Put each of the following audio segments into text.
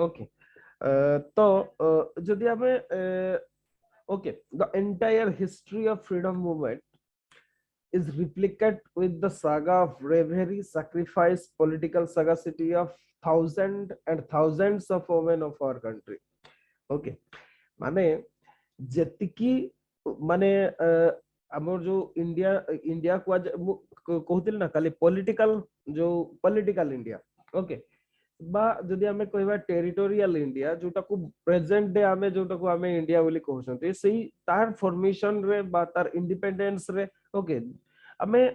Okay तो जदि आमे okay the entire history of freedom movement is replicate with the saga of bravery, sacrifice, political sagacity of thousands and thousands of women of our country. Okay, माने जेतिकी माने हमर जो India India को आज कहूतिल ना खाली पॉलिटिकल जो पॉलिटिकल इंडिया ओके बा जदि आमे कहबा टेरिटोरियल इंडिया जोटा को प्रेजेंट डे आमे जोटा को आमे इंडिया बोली कहउछंती सेही तार फॉर्मेशन रे बा तार इंडिपेंडेंस रे ओके आमे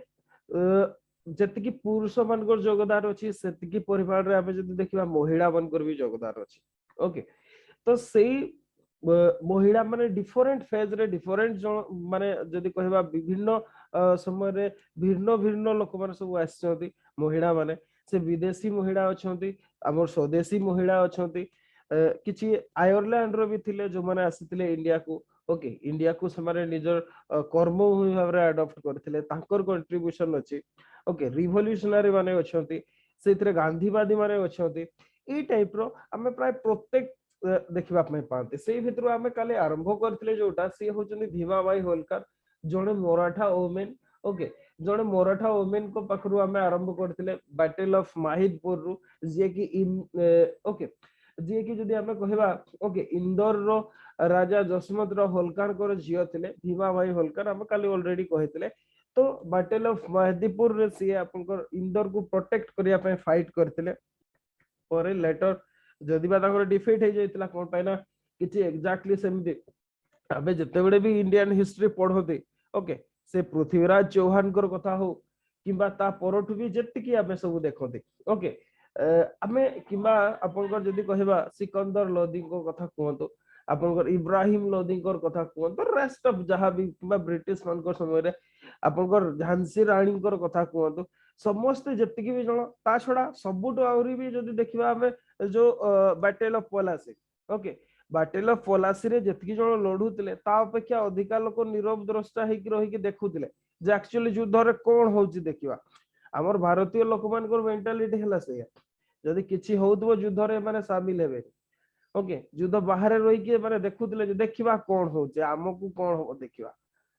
जेतिकी पुरुष मानकर योगदान अछि सेतिकी परिवार रे आमे जदि देखिबा महिला मानकर भी योगदान अछि ओके तो सेही महिला माने डिफरेंट फेज रे डिफरेंट माने जदि कहबा विभिन्न समय रे भिन्न भिन्न लोक माने सब आछथि महिला माने से विदेशी महिला अछथि हमर स्वदेशी महिला अछथि किछि आयरलैंड रो भी थिले जो माने आसीथिले इंडिया को ओके इंडिया को समारे निजर कर्म भाव रे अडॉप्ट करथिले तांकर कंट्रीब्यूशन अछि ओके रिवोल्यूशनरी माने अछथि सेथिरे गांधीवादी माने अछथि ई टाइप रो हमें प्राय प्रत्येक देखिबा पय पाते सेही भितरु हमें काले आरंभ करथिले जोटा से होचंदी भीमाबाई होलकर जणे मराठा वुमेन ओके जणे मराठा वुमेन को पाखरु हमें आरंभ करथिले बैटल ऑफ माहिदपुर रु जे कि ओके जे कि जदि हमें कहबा ओके इंदौर रो राजा जसमत रो होलकर को झियो थिले भीमाबाई होलकर हम काली ऑलरेडी कहिथिले तो बैटल ऑफ माहिदपुर रे से आपनकर इंदौर को प्रोटेक्ट करिया पय फाइट करथिले पर लेटर जदि बा तांकर डिफीट हे जाइतला कोन पाइना किछि एग्जैक्टली सेमति अबे जते बडे भी इंडियन हिस्ट्री पढोते ओके से पृथ्वीराज चौहान कर कथा हो किबा ता परठु भी जतिकी आबे सब देखोते ओके आमे किबा आपनकर जदि कहबा सिकंदर लोदी को कथा कहतो आपनकर इब्राहिम लोदी को कथा कहतो रेस्ट ऑफ जहां भी किबा ब्रिटिश मान को समय रे आपनकर झांसी रानी को कथा कहतो समस्त जतिकी भी जण ता छडा सबुटो आउरी भी जदि देखिबा हमें जो battle of Plassey okay battle of Plassey रे जतिकी जण लढुतले ता अपेक्षा अधिका लोक नीरव द्रष्टा हेकि रहि कि देखुतले जे एक्चुअली युद्ध रे कोन होउची देखिबा हमर भारतीय लोक मान को मेंटालिटी हला से जदि किछि होउतबो युद्ध रे माने शामिल हेबे ओके युद्ध बाहर रहि कि माने देखुतले जे देखिबा कोन होउची हमकु कोन हो देखिबा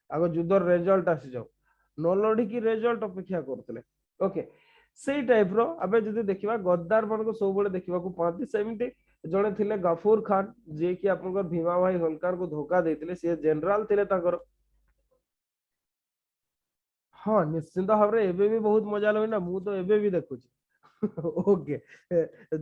आगो युद्ध रिजल्ट आसी जाऊ न लढी कि रिजल्ट अपेक्षा करतले ओके सेही टाइप रो अबे जदि देखिबा गद्दार मान को सब बळे देखिबा को पाती सेमिति जणे थिले गफूर खान जे कि आपनकर भीमाबाई होलकर को धोखा देथिले से जनरल थिले ताकर हाँ निश्चिंत भाव रे एबे भी बहुत मजा लगे ना मु तो एबे भी देखुची ओके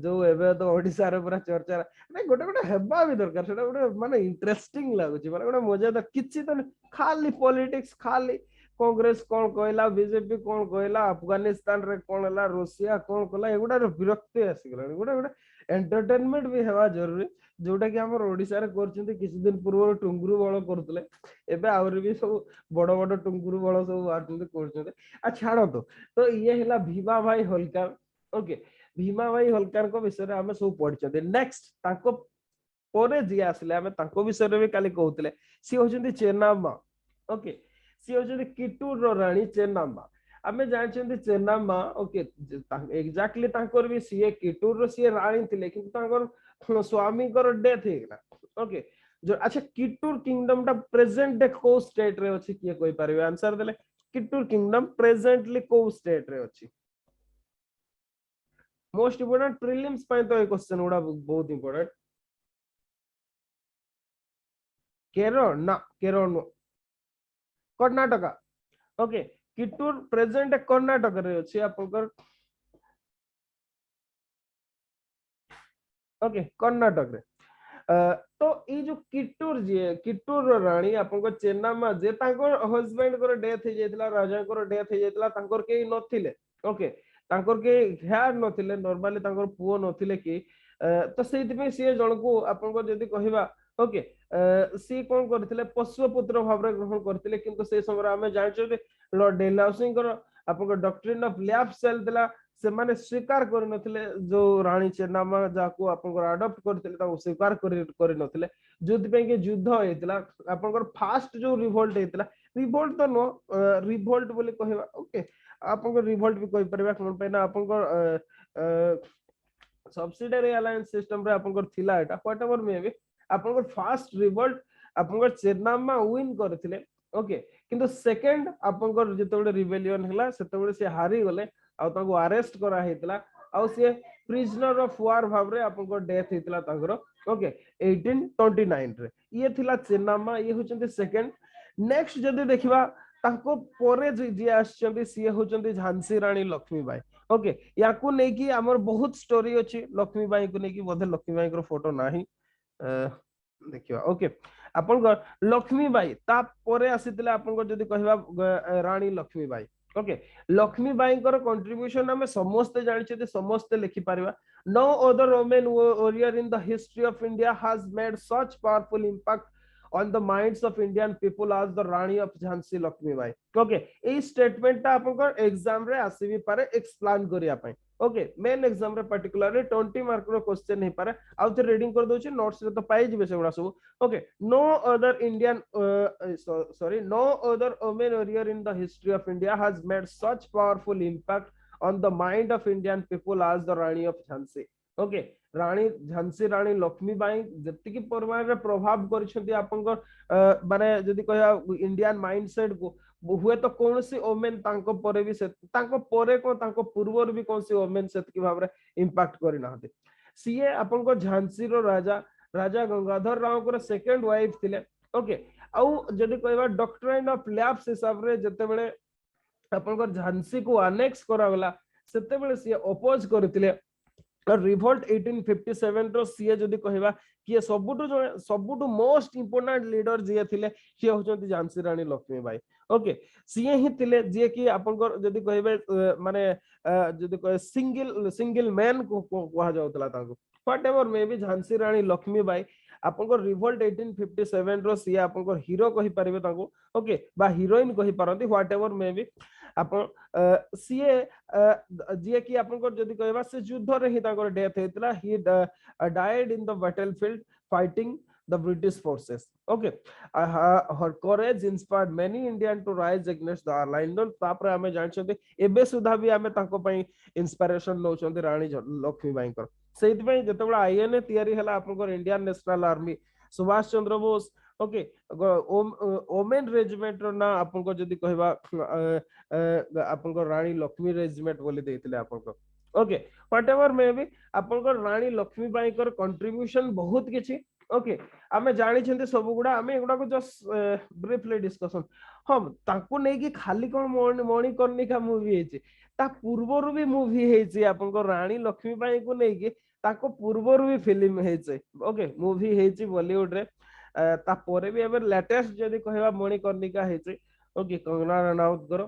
जो एबे तो ओडिसा रे पूरा चर्चा नै गोटे गोटे हेबा भी दरकार सेटा गोटे माने इंटरेस्टिंग लागुची माने गोटे मजा तो किछि तो खाली पॉलिटिक्स खाली कांग्रेस कोन कहला बीजेपी कोन कहला अफगानिस्तान रे कोन हला रूसिया कोन कहला एगुडा रे विरक्ति आसी गला गोटे गोटे एंटरटेनमेंट भी हेबा जरूरी जोटा कि हमर ओडिसा रे करछन्ती किछि दिन पूर्व टुंगुरु बळ करतले एबे आउर भी सब बड़ बड़ टुंगुरु बळ सब आछन्ती करछन्ती आ छाड़ो तो ये हला भीमा भाई होलकर ओके भीमा भाई होलकर को विषय रे हमें सब पढिछन्ती नेक्स्ट ताको परे जी आसले हमें ताको विषय रे भी काली कहउतले सी होछन्ती चेन्नाम्मा ओके सी होछन्ती किटूर रो रानी चेन्नाम्मा आमे जानछन्ती चेन्नाम्मा ओके एग्जैक्टली तांकर भी सीए किटूर रो सीए रानी थिले किंतु तांकर स्वामी कर डेथ हे गेला ओके जो अच्छा किटूर किंगडम टा प्रेजेंट डे को स्टेट रे अछि किए कोइ पारिबे आंसर देले किटूर किंगडम प्रेजेंटली को स्टेट रे अछि मोस्ट इंपोर्टेंट प्रीलिम्स पय तो ए क्वेश्चन उडा बहुत इंपोर्टेंट केरल ना Kerala no Karnataka okay Kittur present Karnataka रे अछि आपनकर ओके कर्नाटक रे तो ये जो किटूर जे किटूर रानी आपन चेन्नामा जे तांकर हस्बैंड को डेथ हे जायतला राजा को डेथ हे जायतला तांकर के नथिले ओके तांकर के हेयर नथिले नॉर्मली तांकर पुओ नथिले कि तो सेति पे से जण को आपन को जदी कहिबा ओके सी कोन करथिले पशुपुत्र भाव रे ग्रहण करथिले किंतु से समय हमें जानिछो जे लॉर्ड डेलाउसिंग को आपन को डॉक्ट्रिन ऑफ लैप्स सेल दिला से माने स्वीकार कर नथिले जो रानी चेन्नामा जाको आपन को अडॉप्ट करथिले ता स्वीकार कर नथिले जुद्ध पे के युद्ध हेतला आपन को फास्ट जो रिवोल्ट हेतला रिवोल्ट तो नो रिवोल्ट बोली कहबा ओके आपन को रिवोल्ट भी कहि परबा कोन पे ना आपन को सब्सिडियरी अलायंस सिस्टम रे आपनकर थिला एटा व्हाट एवर मे बी आपनकर फर्स्ट रिवोल्ट आपनकर चेन्नाम्मा विन करथिले ओके किंतु सेकंड आपनकर जेतबेले रिबेलियन हला सेतबेले से हारी गले आ ताको अरेस्ट करा हेतला आ से प्रिजनर ऑफ वार भाबरे आपनकर डेथ हेतला तांकर ओके 1829 रे ये थिला चेन्नाम्मा ये होचंती सेकंड नेक्स्ट जदि देखिबा ताको परे जे आछंती सी होचंती झांसी रानी लक्ष्मीबाई ओके याकू नै कि हमर बहुत स्टोरी अछि लक्ष्मीबाई को नै कि बोधे लक्ष्मीबाई को फोटो नाही देखिबा ओके आपन लक्ष्मीबाई ता परे आसीतले आपन जदि कहबा रानी लक्ष्मीबाई ओके लक्ष्मीबाई कर कंट्रीब्यूशन हमें समस्त जानि समस्त लिखि पारिबा no other women warrior in the history of India has made such powerful impact on the minds of Indian people as the Rani of Jhansi Lakshmibai okay ei statement ta apanko exam re asibi pare explain kariya pai okay main exam re particularly 20 mark ro question he pare out reading kar dochi notes re to pai jibe se guda सब okay no other Indian sorry no other women warrior in the history of India has made such powerful impact on the mind of Indian people as the Rani of Jhansi okay रानी झांसी रानी लक्ष्मीबाई जति परिमाण रे प्रभाव करिसेंती आपनकर माने जदि कहया Indian mindset को हुए तो कौन सी ओमेन तांको परे भी से तांको परे को तांको पूर्व भी कौन सी ओमेन से की भाबरे इंपैक्ट करि नाहते सीए आपनकर झांसी रो राजा राजा गंगाधर राव को सेकंड वाइफ थिले ओके आउ जदि कहबा डॉक्ट्राइन ऑफ लैप्स हिसाब रे जते बेले आपनकर झांसी को अनेक्स करागला सेते बेले सी अपोज करथिले रिवोल्ट 1857 रो सीए जदि कहबा कि सबुटु मोस्ट इंपोर्टेंट लीडर जे थिले सी होचंती झांसी रानी लक्ष्मीबाई ओके सीए ही थिले जे कि आपनकर जदि कहबे माने जदि कह सिंगल मैन को कहा जाउतला ताको whatever may be Jhansi Rani Laxmibai आपनकर रिवोल्ट 1857 रो सीए आपनकर हीरो कहि परिबे ताको ओके बा हीरोइन कहि पारंती व्हाटएवर मे बी आपण सीए जे कि आपनकर जदि कहबा से युद्ध रे ही ताकर डेथ हेतला ही died in the battlefield fighting the British forces okay her courage inspired many Indian to rise against the Allied तापर हमें जानछते एबे सुधा भी हमें ताको पई इंस्पिरेशन नौचंती रानी लक्ष्मीबाई कर सेति पई जतबेला आईएनए तयारी हला आपनकर Indian national army Subhash Chandra Bose okay women regiment रो ना आपनको जदि कहबा आपनको रानी लक्ष्मी रेजिमेंट बोली देथिले आपनको ओके व्हाटएवर मे बी आपनको रानी लक्ष्मीबाई कर कंट्रीब्यूशन बहुत किछि ओके आमे जानि छथि सब गुडा आमे एगुडा को जस्ट ब्रीफली डिस्कशन हम ताको नै कि खाली कोन मणिकर्णिका मूवी हेछि ता पूर्वरु भी मूवी हेछि आपनको रानी लक्ष्मीबाई को नै कि ताको पूर्वरु भी फिल्म हेछि ओके मूवी हेछि बॉलीवुड रे ता परे भी एबे लेटेस्ट जदि कहबा मणिकर्णिका हेछि ओके कंगना रनौत कर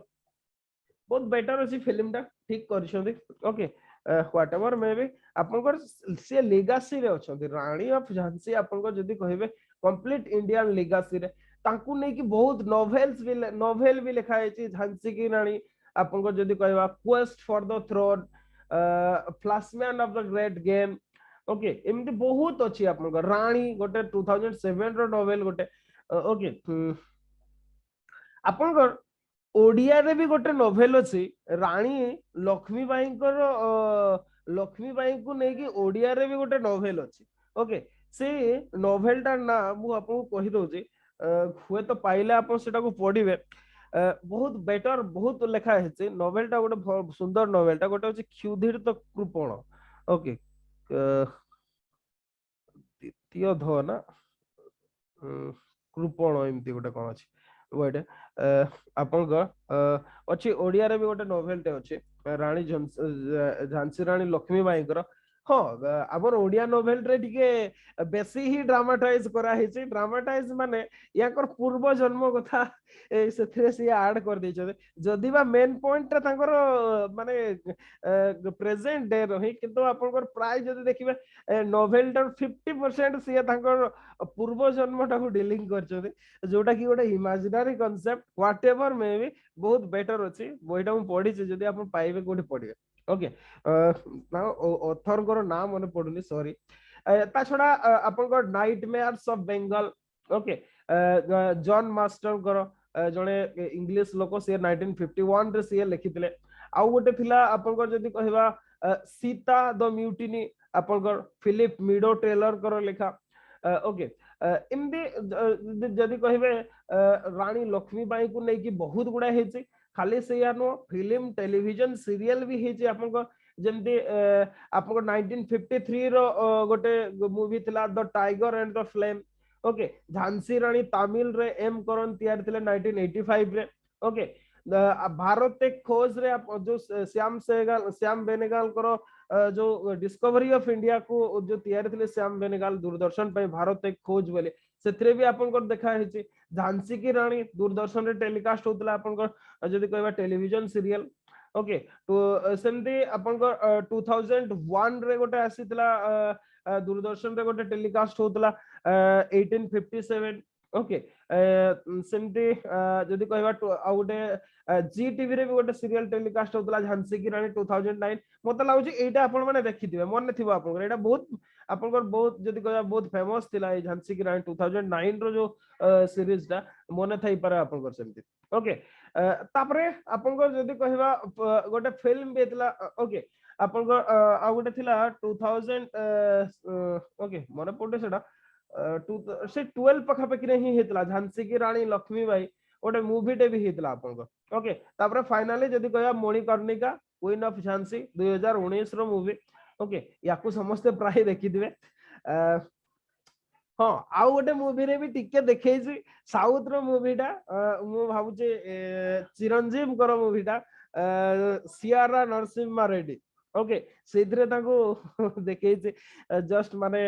बहुत बेटर अछि फिल्म ता ठीक करछथि ओके व्हाटएवर मे बी आपनकर से लेगासी रे अछथि रानी ऑफ झांसी आपनकर जदि कहबे कंप्लीट इंडियन लेगासी रे तांकु नै कि बहुत नोवेल भी लिखा हेछि झांसी की रानी आपनकर जदि कहबा quest for the throne Flashman of the great game okay एमती बहुत अछि आपनकर रानी गोटे 2007 रो नोवेल गोटे ओके आपनकर ओडिया रे भी गोटे नोवेल अछि रानी लक्ष्मीबाई को नै कि ओडिया रे भी गोटे नोवेल अछि ओके से नोवेल ता ना मु आपको कहि दोछि हुए तो पाइले आपन सेटा को पढिबे बहुत बेटर बहुत लेखा है नोवेल टा गोटे सुंदर नोवेल टा गोटे क्षुधिर तो कृपण ओके द्वितीय ध ना कृपण एमती गोटे कौन अच्छी वेट आपन अच्छी ओडिया रे भी गोटे नोवेल टे अच्छे रानी झांसी रानी लक्ष्मीबाई हाँ आमर ओडिया नोवेल रे टिके बेसी ही ड्रामाटाइज करा हेछि ड्रामाटाइज माने याकर पूर्व जन्म कथा सेथरे से ऐड कर दै छथि जदि बा मेन पॉइंट ता तांकर माने प्रेजेंट डे रही किंतु आपनकर प्राय जदि देखिबे नोवेल टा 50% से तांकर पूर्व जन्म टा को डीलिंग कर छथि जोटा कि गोटे imaginary concept whatever may B बहुत बेटर अछि बोइटा हम पढि छै जदि आपन पाइबे कोठी पढिबे ओके ऑथर को नाम मन पड़ुनी सॉरी ता छडा आपन nightmares of Bengal okay John master कर जने इंग्लिश लोक से 1951 रे से लिखितले आउ गोटे थिला आपन जदी कहबा सीता द म्यूटिनी आपनकर फिलिप मिडो टेलर कर लिखा ओके इमदी जदि कहबे रानी लक्ष्मी बाई को नहीं कि बहुत गुड़ा हेछि खाली से नो फिल्म टेलीविजन सीरियल भी हेछि आपनको जेमती आपको 1953 रो गोटे मूवी थिला the tiger and the flame okay Jhansi Rani Tamil रे एम करन तैयार थिले 1985 रे ओके भारत एक खोज रे जो श्याम बेनेगल करो जो डिस्कवरी ऑफ इंडिया को जो तैयार थिले श्याम बेनेगल दूरदर्शन पे भारत एक खोज बोले से भी आपनकर देखा है झांसी की रानी दूरदर्शन रे टेलीकास्ट होतला आपनकर जदि कहबा टेलीविजन सीरियल ओके तो सेमती आपनकर 2001 रे गोटे आसीतला दूरदर्शन रे गोटे टेलीकास्ट होतला 1857 ओके सेमती जदि कहबा आ गोटे जी टीवी रे भी गोटे सीरियल टेलीकास्ट होतला झांसी की रानी 2009 मते लागुची एटा आपण माने देखिथिबे मन थिबो आपनकर एटा बहुत आपनकर बहुत जदि कहबा बहुत फेमस थिला ए झांसी की रानी 2009 रो जो सीरीज ता मने थाई पारे आपनकर सेमती ओके तापरे आपनकर जदि कहबा गोटे फिल्म बेतला ओके आपनकर आ गोटे थिला 2000 ओके मने पडे सेटा से 12 पखापाखि रे ही हेतला झांसी की रानी लक्ष्मी बाई गोटे मूवी टे भी हेतला आपनकर ओके तापरे फाइनली जदि कहबा मणिकर्णिका क्वीन ऑफ झांसी 2019 रो मूवी ओके याकू समस्त प्राय देखिदिबे हाँ आउ गोटे मूवी रे भी टिके देखैछि साउथ रो मूवीटा मु भाबुचे चिरंजीव कर मूवीटा सियारा नरसिम्हा रेड्डी ओके सेथरे ताको देखैछि जस्ट माने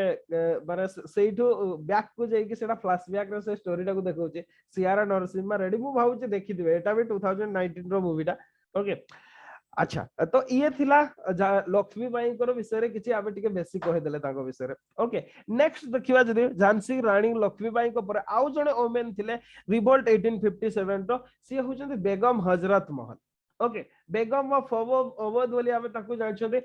माने सेइठो बैक को जाई कि सेटा फ्लैशबैक रे से स्टोरीटा को देखौछि सियारा नरसिम्हा रेड्डी मु भाबुचे देखिदिबे एटा भी 2019 रो मूवीटा ओके अच्छा तो ये थिला लक्ष्मी बाई को विषय रे किछि आबे टिके बेसी कहि देले ताको विषय रे ओके नेक्स्ट देखिबा जदि झांसी रानी लक्ष्मी बाई को पर आउ जणे ओमेन थिले revolt 1857 row C होचंती Begum Hazrat Mahal okay Begum of Awadh बोली आबे ताको जानछते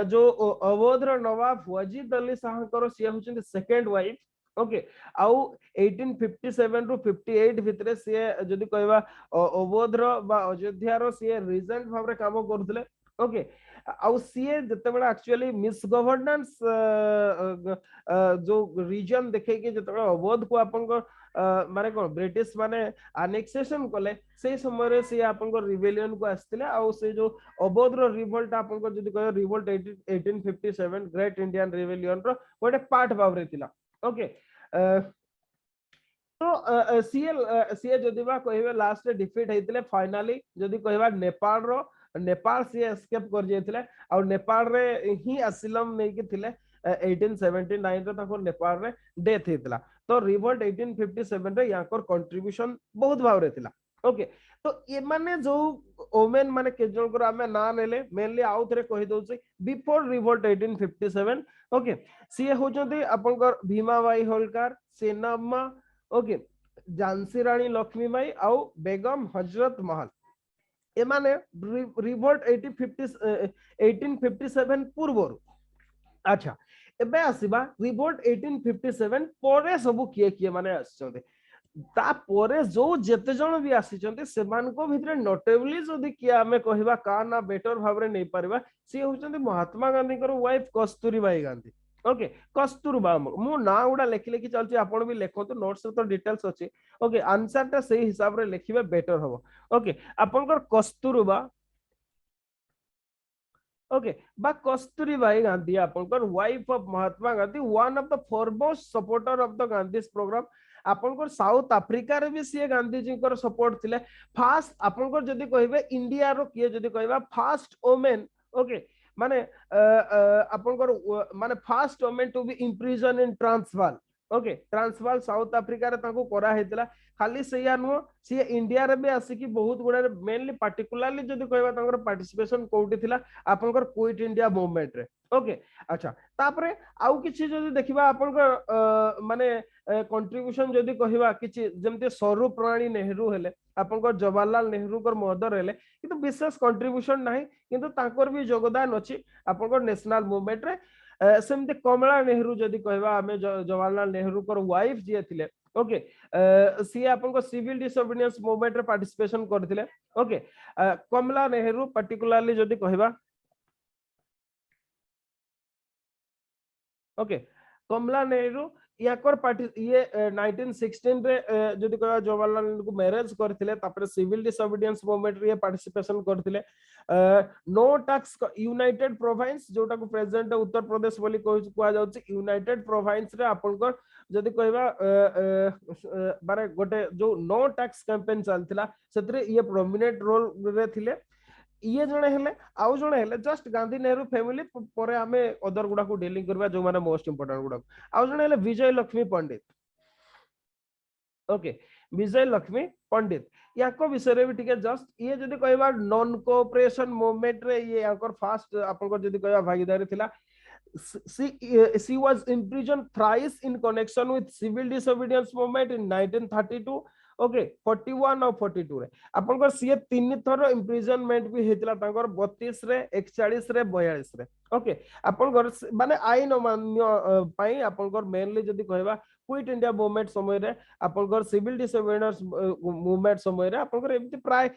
जो अवध रो नवाब वजीद अली शाह को सी होचंती सेकंड वाइफ ओके आउ 1857 रु 58 भितरे से जदि कहबा अवध रो बा अयोध्या रो से रीजेंट भाबरे काम करथले ओके आउ सीए जते बडा एक्चुअली मिस गवर्नेंस जो रीजन देखे के जते अवध को आपन को माने कोन ब्रिटिश माने अनेक्सेशन कोले से समय रे से आपन को रिबेलियन को आस्थिले आउ से जो अवध रो रिवोल्ट आपन को जदि कह रिवोल्ट 1857 ग्रेट इंडियन रिबेलियन रो गोटे पार्ट भाबरे थिला ओके तो सीए जदि बा कहबे लास्ट डिफीट हेतिले फाइनली जदि कहबा नेपाल रो नेपाल सीए एस्केप कर जेतिले और नेपाल रे ही असिलम नै कि थिले 1879 रे ताको नेपाल रे डेथ हेतिला तो रिवोल्ट 1857 रे याकर कंट्रीब्यूशन बहुत भाव रे थिला ओके तो ये माने जो ओमेन माने के जन को हमें ना नेले मेनली आउ थरे कहि दोछि बिफोर रिवोल्ट 1857 ओके सीए होचंती आपनकर भीमाबाई होलकर सेनाम्मा ओके झांसी रानी लक्ष्मी बाई आउ बेगम हजरत महल ए माने रिवोल्ट 1857 पूर्व अच्छा एबे आसीबा रिवोल्ट 1857 परे सब किए किए माने आछते ता परे जो जेते जण भी आसीचंते सेमान को भितरे नोटेबली जदी कि हमें कहबा का ना बेटर भाबरे नै परबा सी होचंते महात्मा गांधी कर वाइफ कस्तूरीबाई गांधी ओके कस्तूरबा मु ना उडा लेखि लेखि चलची आपण भी लेखो तो नोट्स तो डिटेल्स अछि ओके आंसर ता सही हिसाब रे लेखिबे बेटर हबो ओके आपनकर कस्तूरबा ओके बा कस्तूरीबाई गांधी आपनकर wife of Mahatma Gandhi one of the foremost supporter of the Gandhi programme आपनकर साउथ अफ्रीका रे भी सी गांधी जी कर सपोर्ट थिले फास्ट आपनकर जदी कहबे इंडिया रो किए जदी कहबा फास्ट वुमेन ओके माने आपनकर माने first women to be imprison in Transvaal okay Transvaal South Africa रे ताको करा हेतला खाली सेया नो सी इंडिया रे भी आसी कि बहुत गुडा मेनली पार्टिकुलरली जदी कहबा तांकर पार्टिसिपेशन कोउटी थिला आपनकर क्विट इंडिया मूवमेंट रे ओके अच्छा तापरे आउ किछि जदी देखिबा आपनकर माने कंट्रीब्यूशन जदी कहबा किछि जेमते स्वरूप रानी नेहरू हेले आपनकर जवाहरलाल नेहरू कर मदर हेले किंतु विशेष कंट्रीब्यूशन नाही किंतु तांकर भी योगदान अछि आपनकर नेशनल मूवमेंट रे सेमते कमला नेहरू जदी कहबा हमें जवाहरलाल नेहरू कर वाइफ जे थिले ओके सी आपन सिविल डिसोबिडियंस मूवमेंट रे पार्टिसिपेशन करथिले ओके कमला नेहरू पर्टिकुलरली जदी कहबा ओके कमला नेहरू याकर पार्टी ये 1916 रे जदि कहबा जवाहरलाल नेहरू को मैरिज करथिले तापर सिविल डिसोबीडियंस मूवमेंट रे पार्टिसिपेशन करथिले नो टैक्स यूनाइटेड प्रोविंस जोटा को प्रेजेंट उत्तर प्रदेश बोली कुआ जाउची यूनाइटेड प्रोविंस रे आपनकर जदि कहबा माने गोटे जो नो टैक्स कैंपेन चलथिला सेतरे ये प्रोमिनेंट रोल रे थिले ये जने हेले आउ जने हेले जस्ट गांधी नेहरू फैमिली परे आमे अदर गुडा को डीलिंग करबा जो माने मोस्ट इंपोर्टेंट गुडा आउ जने हेले विजय लक्ष्मी पंडित ओके विजय लक्ष्मी पंडित याको विषय भी ठीक है जस्ट ये जदि कहबा नॉन कोऑपरेशन मूवमेंट रे ये याकर फास्ट आपन को जदि कहबा भागीदारी थिला she was imprisoned thrice in connection with civil disobedience movement in 1932 okay 41 और 42 रे आपनकर सी तीन थर इम्प्रिजनमेंट भी हेतिला तांकर 32 रे 41 रे 42 रे ओके आपनकर माने आईन मान्य पई आपनकर मेनली जदी कहबा क्विट इंडिया मूवमेंट समय रे आपनकर सिविल डिसोबीडियंस मूवमेंट समय रे आपनकर एमती प्राय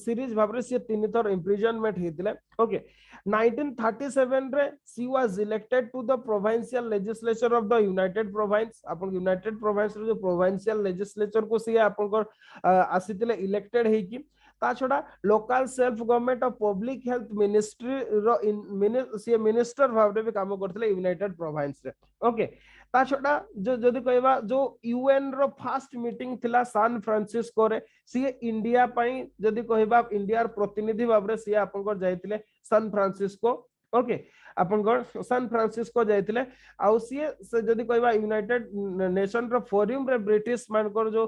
सीरीज भाबरे सी तीन थर इम्प्रिजनमेंट हेतिले ओके 1937 रे she was elected to the provincial legislature of the United Province अपन यूनाइटेड प्रोविंस रो जो प्रोविंशियल लेजिस्लेचर को सी आपनकर आसीतिले इलेक्टेड हे की ता छोड़ा local self government of public health ministry रो सी मिनिस्टर भाबरे भी काम करथिले यूनाइटेड प्रोविंस रे ओके ता छोड़ा जो जदी कहबा जो यूएन रो फर्स्ट मीटिंग थिला सैन फ्रांसिस्को रे सी इंडिया पई जदी कहबा इंडिया प्रतिनिधि भाबरे सी आपनकर जायतिले सैन फ्रांसिस्को ओके आपनकर सैन फ्रांसिस्को जायतिले आउ सी से जदी कहबा यूनाइटेड नेशन रो फोरम रे ब्रिटिश मानकर जो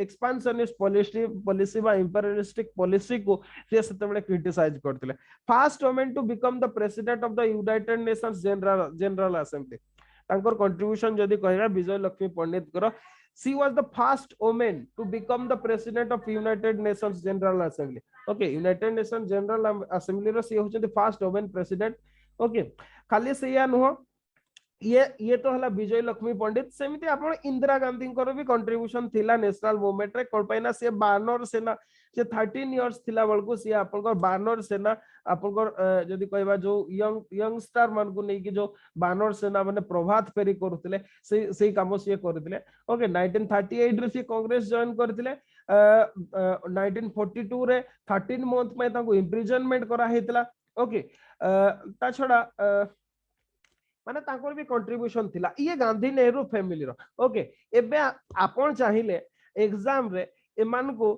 एक्सपेंशनिस्ट पॉलिसी बा इंपेरियलिस्टिक पॉलिसी को से सेतेबेले क्रिटिसाइज करथिले first woman to become the president of the United Nations General Assembly तांकर कंट्रीब्यूशन जदी कहबा विजय लक्ष्मी पंडित कर she was the first woman to become the president of United Nations General Assembly okay United Nations General Assembly row C होचंती first woman president okay खाली सेया नुह ये तो हला विजय लक्ष्मी पंडित सेमिति आपण इंदिरा गांधी को भी कंट्रीब्यूशन थिला नेशनल मूवमेंट रे कोन पैना से बानर सेना से 13 इयर्स थिला बळको से आपनकर बानर सेना आपनकर जदी कहबा जो यंगस्टर मन को नै कि जो बानर सेना माने प्रभात फेरी करथिले से काम से करथिले ओके 1938 रे से कांग्रेस जॉइन करथिले 1942 रे 13 मंथ में ताको इम्प्रिजनमेंट करा हेतला ओके ता छोड़ा माने तांकर भी कंट्रीब्यूशन थिला ये गांधी नेहरू फैमिली रो ओके एबे आपण चाहिले एग्जाम रे एमान को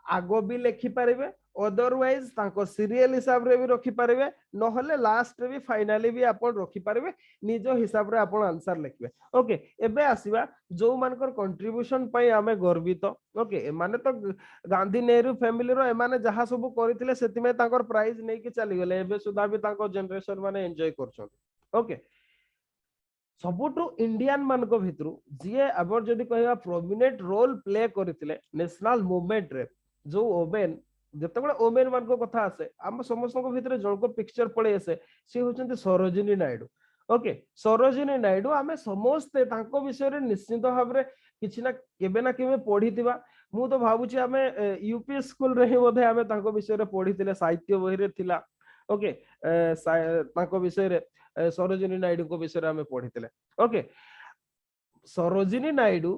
आगो भी लिखि पारिबे अदरवाइज तांको सीरियल हिसाब रे भी रखि पारिबे नहले लास्ट रे भी फाइनली भी आपण रखि पारिबे निजो हिसाब रे आपण आंसर लिखबे ओके एबे आसीबा जो मानकर कंट्रीब्यूशन पई आमे गर्वित ओके माने तो गांधी नेहरू फैमिली रो एमाने जहा सब करिथिले सेति में तांकर प्राइज नै कि चली गेले एबे सुधा भी तांको जनरेशन माने एन्जॉय करछन ओके सबुठु इंडियन मान को भितरु जे अबर जदी कहबा प्रोमिनेंट रोल प्ले करथिले नेशनल मूवमेंट रे जो ओमेन जतबे ओमेन मान को कथा आसे हम समस्त को भितरे जण को पिक्चर पळे आसे से होचंती सरोजिनी नायडू ओके सरोजिनी नायडू आमे समस्त तांको विषय रे निश्चित भाबरे किछि ना केबे पढितिबा मु तो भाबुची आमे यूपी स्कूल रे ही बोधे आमे तांको विषय रे पढितिले साहित्य बही रे थिला ओके तांको विषय रे सरोजिनी नायडू को विषय में पढ़ी ओके सरोजिनी नायडू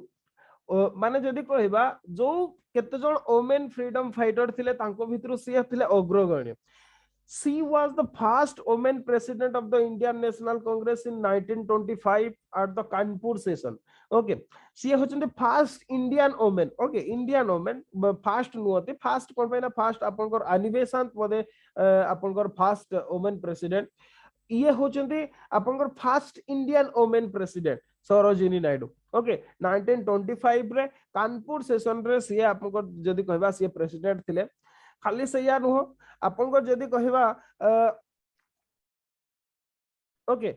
माने जदि कहबा जो केते जण वुमेन फ्रीडम फाइटर थिले तांको भितरु सी थिले अग्रगण्य she was the first woman president of the Indian National Congress in 1925 at the Kanpur session okay she होचंती first Indian women okay Indian women first नुहति फर्स्ट कोन पैना फर्स्ट आपनकर अनिबेशांत पदे आपनकर फर्स्ट वुमेन प्रेसिडेंट ये होचंती आपनकर first Indian women president Sarojini Naidu okay 1925 रे कानपुर सेशन रे सी आपनकर जदी कहबा सी प्रेसिडेंट थिले खाली सैया नुह आपनकर जदी कहबा ओके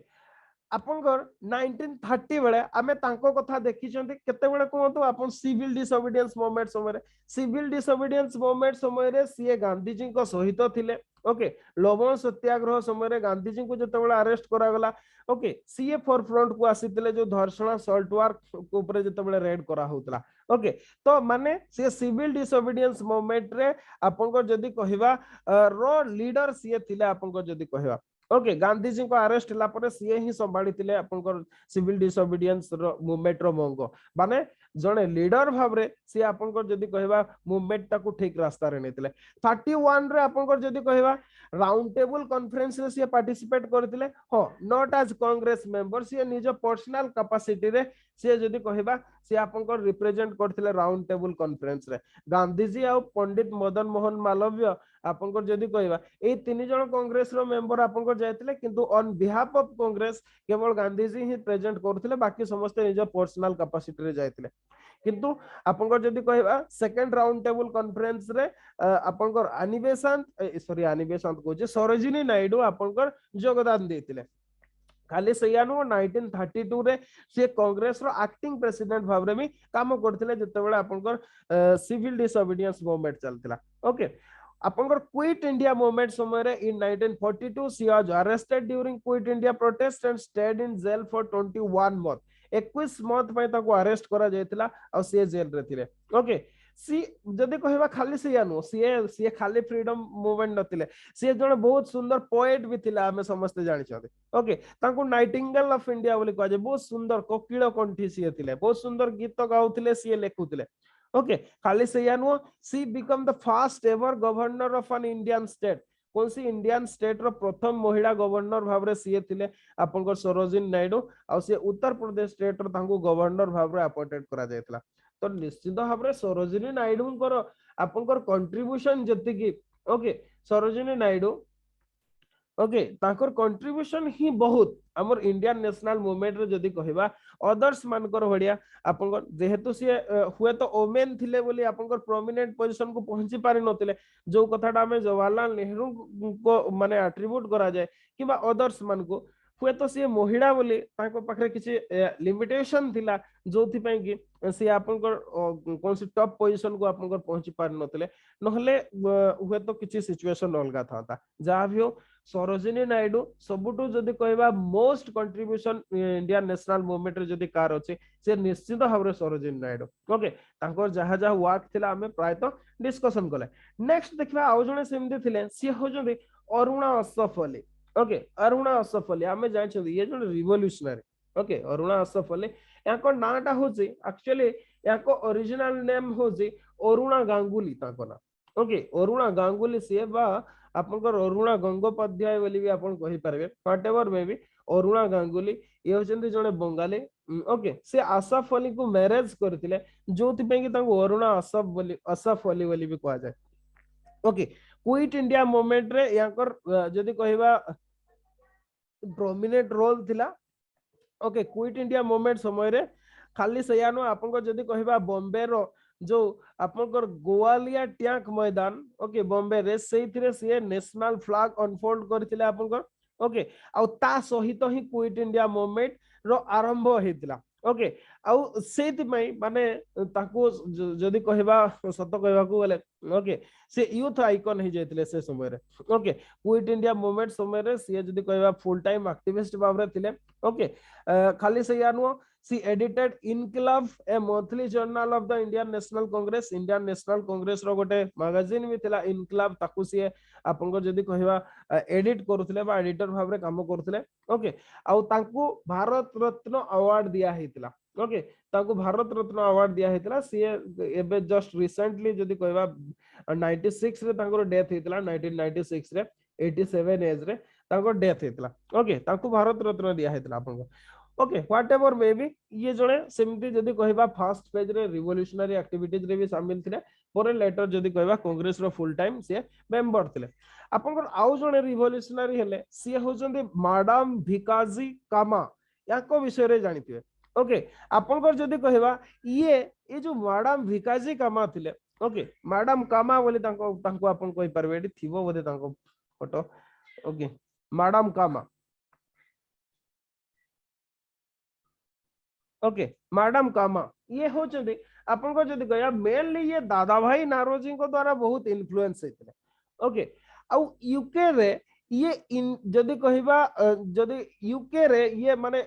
आपनकर 1930 बेले आमे तांको कथा देखिचंती केते बेले कोहतो आपन सिविल डिसोबीडियंस मूवमेंट समय रे सिविल डिसोबीडियंस मूवमेंट समय रे सी गांधी जी को सहित थिले ओके लवण सत्याग्रह समय रे गांधी जी को जते बेले अरेस्ट करा गला ओके सी फॉर फ्रंट को आसीतिले जो धर्षण सॉल्ट वर्क ऊपर जते बेले रेड करा होतला ओके तो माने से सिविल डिसोबीडियंस मूवमेंट रे आपनकर जदी कहबा रो लीडर सी थिले आपनकर जदी कहबा ओके गांधी जी को अरेस्ट हला पर सीए ही संभाली थिले आपनकर सिविल डिसोबीडियंस रो मूवमेंट रो मंग माने जने लीडर भाव रे सी आपनकर जदी कहबा मूवमेंट ताकू ठीक रास्ता रे नेतिले 31 रे आपनकर जदी कहबा राउंड टेबल कॉन्फ्रेंस रे सी पार्टिसिपेट करथिले हो नॉट एज कांग्रेस मेंबर सी निज पर्सनल कैपेसिटी रे सी जदी कहबा सी आपनकर रिप्रेजेंट करथिले राउंड टेबल कॉन्फ्रेंस रे गांधी जी आ पंडित मदन मोहन मालवीय आपनकर जदी कहबा ए तीन जण कांग्रेस रो मेंबर आपनकर जायतिले किंतु ऑन बिहाफ ऑफ कांग्रेस केवल गांधी जी ही प्रेजेंट करथिले बाकी समस्त निज पर्सनल कैपेसिटी रे जायतिले किंतु आपनकर जदी कहबा सेकंड राउंड टेबल कॉन्फ्रेंस रे आपनकर अनिबेसंत को जे सरोजिनी नायडू आपनकर योगदान देतिले खाली सैयानु 1932 रे से कांग्रेस रो एक्टिंग प्रेसिडेंट भाव रे भी काम करथिले जते बेले आपनकर सिविल डिसोबीडियंस मूवमेंट चलतिला ओके आपनकर क्विट इंडिया मूवमेंट समय रे इन 1942 सी was arrested during quit India protest and stayed in jail for 21 month 21 month पय ताको अरेस्ट करा जायतिला और सी जेल रे थिले ओके सी जदि कहबा खाली सिया नो सी खाली फ्रीडम मूवमेंट नथिले सी जण बहुत सुंदर पोएट भी थिला हमें समस्त जानि छथि ओके ताको नाइटिंगेल ऑफ इंडिया बोली कहजे बहुत सुंदर कोकिल कंठी सी थिले बहुत सुंदर गीत गाउथिले सी लेखुथिले ओके खाली सिया नो सी become the first ever governor of an Indian state कौन सी इंडियन स्टेट रो प्रथम महिला गवर्नर भाव रे सी थिले आपनकर सरोजिनी नायडू आ सी उत्तर प्रदेश स्टेट रो तांको गवर्नर भाव रे अपॉइंटेड करा जायतला तो निश्चित भाव रे सरोजिनी नायडू आपनकर कंट्रीब्यूशन जति की ओके सरोजिनी नायडू ओके तांकर कंट्रीब्यूशन ही बहुत हमर इंडियन नेशनल मूवमेंट रे जदी कहबा अदर्स मानकर भडिया आपनकर जेहेतु सी हुए तो ओमेन थिले बोली आपनकर प्रोमिनेंट पोजीशन को पहुंची पारि नथिले जो कथाटा हमें जवाहरलाल नेहरू को माने एट्रिब्यूट करा जाय किबा अदर्स मान को हुए तो सी महिला बोली ताको पाखरे किछि लिमिटेशन थिला जोथि पय कि सी आपनकर कोन सी टॉप पोजीशन को आपनकर पहुंची पारि नथिले नहले हुए तो किछि सिचुएशन अलगा थाता जा भी हो सरोजिनी नायडू सबुटू जदी कहबा most contribution Indian national movement रे जदी कार अछि से निश्चित भाबरे सरोजिनी नायडू ओके तांकर जहा जहा वर्क थिला हमें प्राय तो डिस्कशन कले नेक्स्ट देखबा आउ जने सेमदी थिले सी हो जदी अरुणा असफ अली ओके अरुणा असफ अली हमें जाय छ ये जने रिवोल्यूशनरी ओके अरुणा असफ अली याको नाटा होची एक्चुअली याको ओरिजिनल नेम होची अरुणा गांगुली ताको ना ओके अरुणा गांगुली से बा आपनकर अरुणा गंगोपाध्याय बोली भी आपन कहि परबे whatever may B Aruna Ganguly ये होचंती जने बंगाली ओके से आसफ अली को मैरिज करथिले जोति पे कि ताको अरुणा असफ अली बोली भी कहा जाय ओके क्विट इंडिया मूवमेंट रे याकर जदी कहबा प्रोमिनेंट रोल थिला ओके क्विट इंडिया मूवमेंट समय रे खाली सयानो आपनकर जदी कहबा बॉम्बे रो जो आपनकर गोवालिया टैंक मैदान ओके बॉम्बे रे सेथिरे से नेशनल फ्लैग अनफोल्ड करथिले आपनकर ओके आ ता सहित ही क्विट इंडिया मूवमेंट रो आरंभ हेतिला ओके आउ सेति मई माने ताको जदी कहबा सत कहबा को बोले ओके से यूथ आइकन हे जेतिले से समय रे ओके क्विट इंडिया मूवमेंट समय रे से जदी कहबा फुल टाइम एक्टिविस्ट भाव रे थिले ओके खाली से यानो she edited Inquilab a monthly journal of the Indian national Congress रो गोटे मैगजीन भी थिला इनकलाब ताकू सी आपन जदी कहबा एडिट करथले बा एडिटर भाव रे काम करथले ओके आउ ताकू भारत रत्न अवार्ड दिया हेतिला ओके ताकू भारत रत्न अवार्ड दिया हेतिला सी एबे जस्ट रिसेंटली जदी कहबा 96 रे तांकर डेथ हेतिला 1996 रे 87 एज रे तांकर डेथ हेतिला ओके ताकू भारत रत्न दिया हेतिला आपन ओके व्हाटएवर मे बी ये जणे सेमती जदी कहबा फर्स्ट पेज रे रिवोल्यूशनरी एक्टिविटीज रे भी शामिल थिले पर लेटर जदी कहबा कांग्रेस रो फुल टाइम से मेंबर थिले आपनकर आउ जणे रिवोल्यूशनरी हेले सी होजंदी मैडम भिकाजी कामा याको विषय रे जानिथिबे ओके आपनकर जदी कहबा ये जो मैडम भिकाजी कामा थिले ओके मैडम कामा बोली तांको आपन कहि परबे एटी थिबो बोले तांको फोटो ओके मैडम कामा ओके मैडम कामा ये होचंदी आपन को जदी गया मेनली ये दादा भाई नारोजी को द्वारा बहुत इन्फ्लुएंस हेतले ओके आउ यूके रे ये जदी कहबा जदी यूके रे ये माने